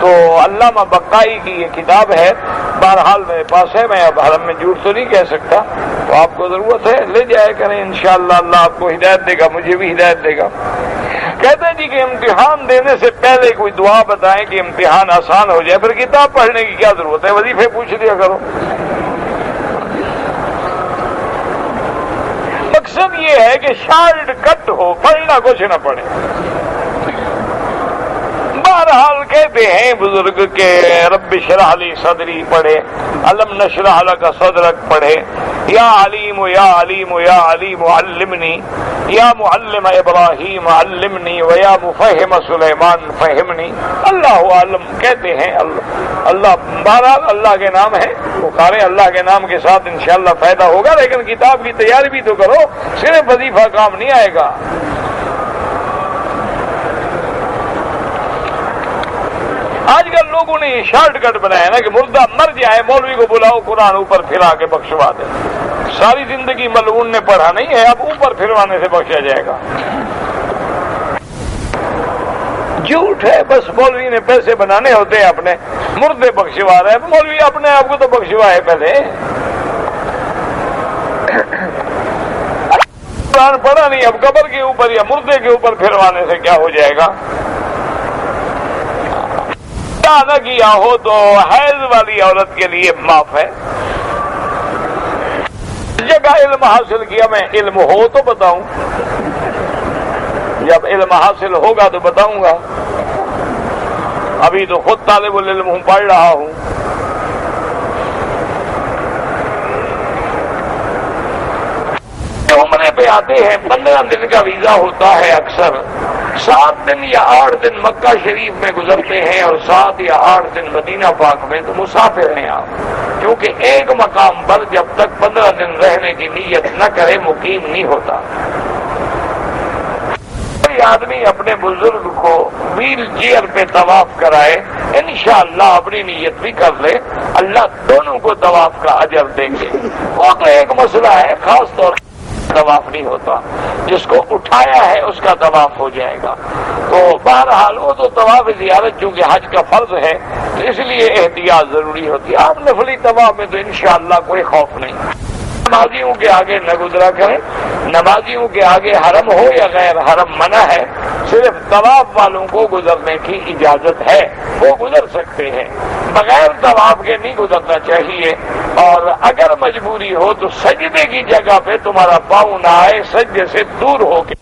تو علامہ بقائی کی یہ کتاب ہے، بہرحال میرے پاس ہے، میں اب حرم میں جھوٹ تو نہیں کہہ سکتا، تو آپ کو ضرورت ہے لے جایا کریں، انشاءاللہ اللہ آپ کو ہدایت دے گا، مجھے بھی ہدایت دے گا۔ کہتے ہیں جی کہ امتحان دینے سے پہلے کوئی دعا بتائیں کہ امتحان آسان ہو جائے، پھر کتاب پڑھنے کی کیا ضرورت ہے، وظیفے پوچھ لیا کرو۔ مقصد یہ ہے کہ شارٹ کٹ ہو، پڑھنا کچھ نہ پڑے۔ بہرحال کہتے ہیں بزرگ کہ رب اشرح لی صدری پڑھے، الم نشرح لک صدرک پڑھے، یا علیم یا علیم یا علیم علمنی، یا معلم ابراہیم علمنی، ویا مفہم سلیمان فہمنی۔ اللہ عالم کہتے ہیں اللہ بہرحال اللہ کے نام ہے، پکارے اللہ کے نام کے ساتھ انشاءاللہ فائدہ ہوگا، لیکن کتاب کی تیاری بھی تو کرو، صرف وظیفہ کام نہیں آئے گا۔ آج کل لوگوں نے یہ شارٹ کٹ بنایا نا کہ مردہ مر جائے مولوی کو بلاؤ قرآن اوپر پھرا کے بخشوا دے، ساری زندگی ملعون نے پڑھا نہیں ہے، اب اوپر پھروانے سے بخشا جائے گا۔ جھوٹ ہے، بس مولوی نے پیسے بنانے ہوتے ہیں اپنے، مردے بخشوا رہے ہیں، مولوی اپنے آپ کو تو بخشوائے پہلے۔ قرآن پڑھا نہیں، اب قبر کے اوپر یا مردے کے اوپر پھروانے سے کیا ہو جائے گا؟ نہ کیا ہو تو حیض والی عورت کے لیے معاف ہے۔ جگہ علم حاصل کیا، میں علم ہو تو بتاؤں، جب علم حاصل ہوگا تو بتاؤں گا، ابھی تو خود طالب العلم ہوں، پڑھ رہا ہوں۔ عمرے پہ آتے ہیں، 15 دن کا ویزا ہوتا ہے، اکثر 7 دن یا 8 دن مکہ شریف میں گزرتے ہیں اور 7 یا 8 دن مدینہ پاک میں، تو مسافر ہیں آپ، کیونکہ ایک مقام پر جب تک 15 دن رہنے کی نیت نہ کرے مقیم نہیں ہوتا۔ کوئی آدمی اپنے بزرگ کو ویل چیئر پہ طواف کرائے، انشاءاللہ اپنی نیت بھی کر لے، اللہ دونوں کو طواف کا اجر دیں گے۔ وہ تو ایک مسئلہ ہے، خاص طور پر طواف نہیں ہوتا، جس کو اٹھایا ہے اس کا طواف ہو جائے گا۔ تو بہرحال وہ تو طواف زیارت چونکہ حج کا فرض ہے تو اس لیے احتیاط ضروری ہوتی ہے۔ آپ نفلی طواف میں تو انشاءاللہ کوئی خوف نہیں۔ نمازیوں کے آگے نہ گزرا کریں، نمازیوں کے آگے حرم ہو یا غیر حرم منع ہے، صرف طواف والوں کو گزرنے کی اجازت ہے، وہ گزر سکتے ہیں، بغیر طواف کے نہیں گزرنا چاہیے۔ اور اگر مجبوری ہو تو سجدے کی جگہ پہ تمہارا پاؤں نہ آئے، سجدے سے دور ہو کے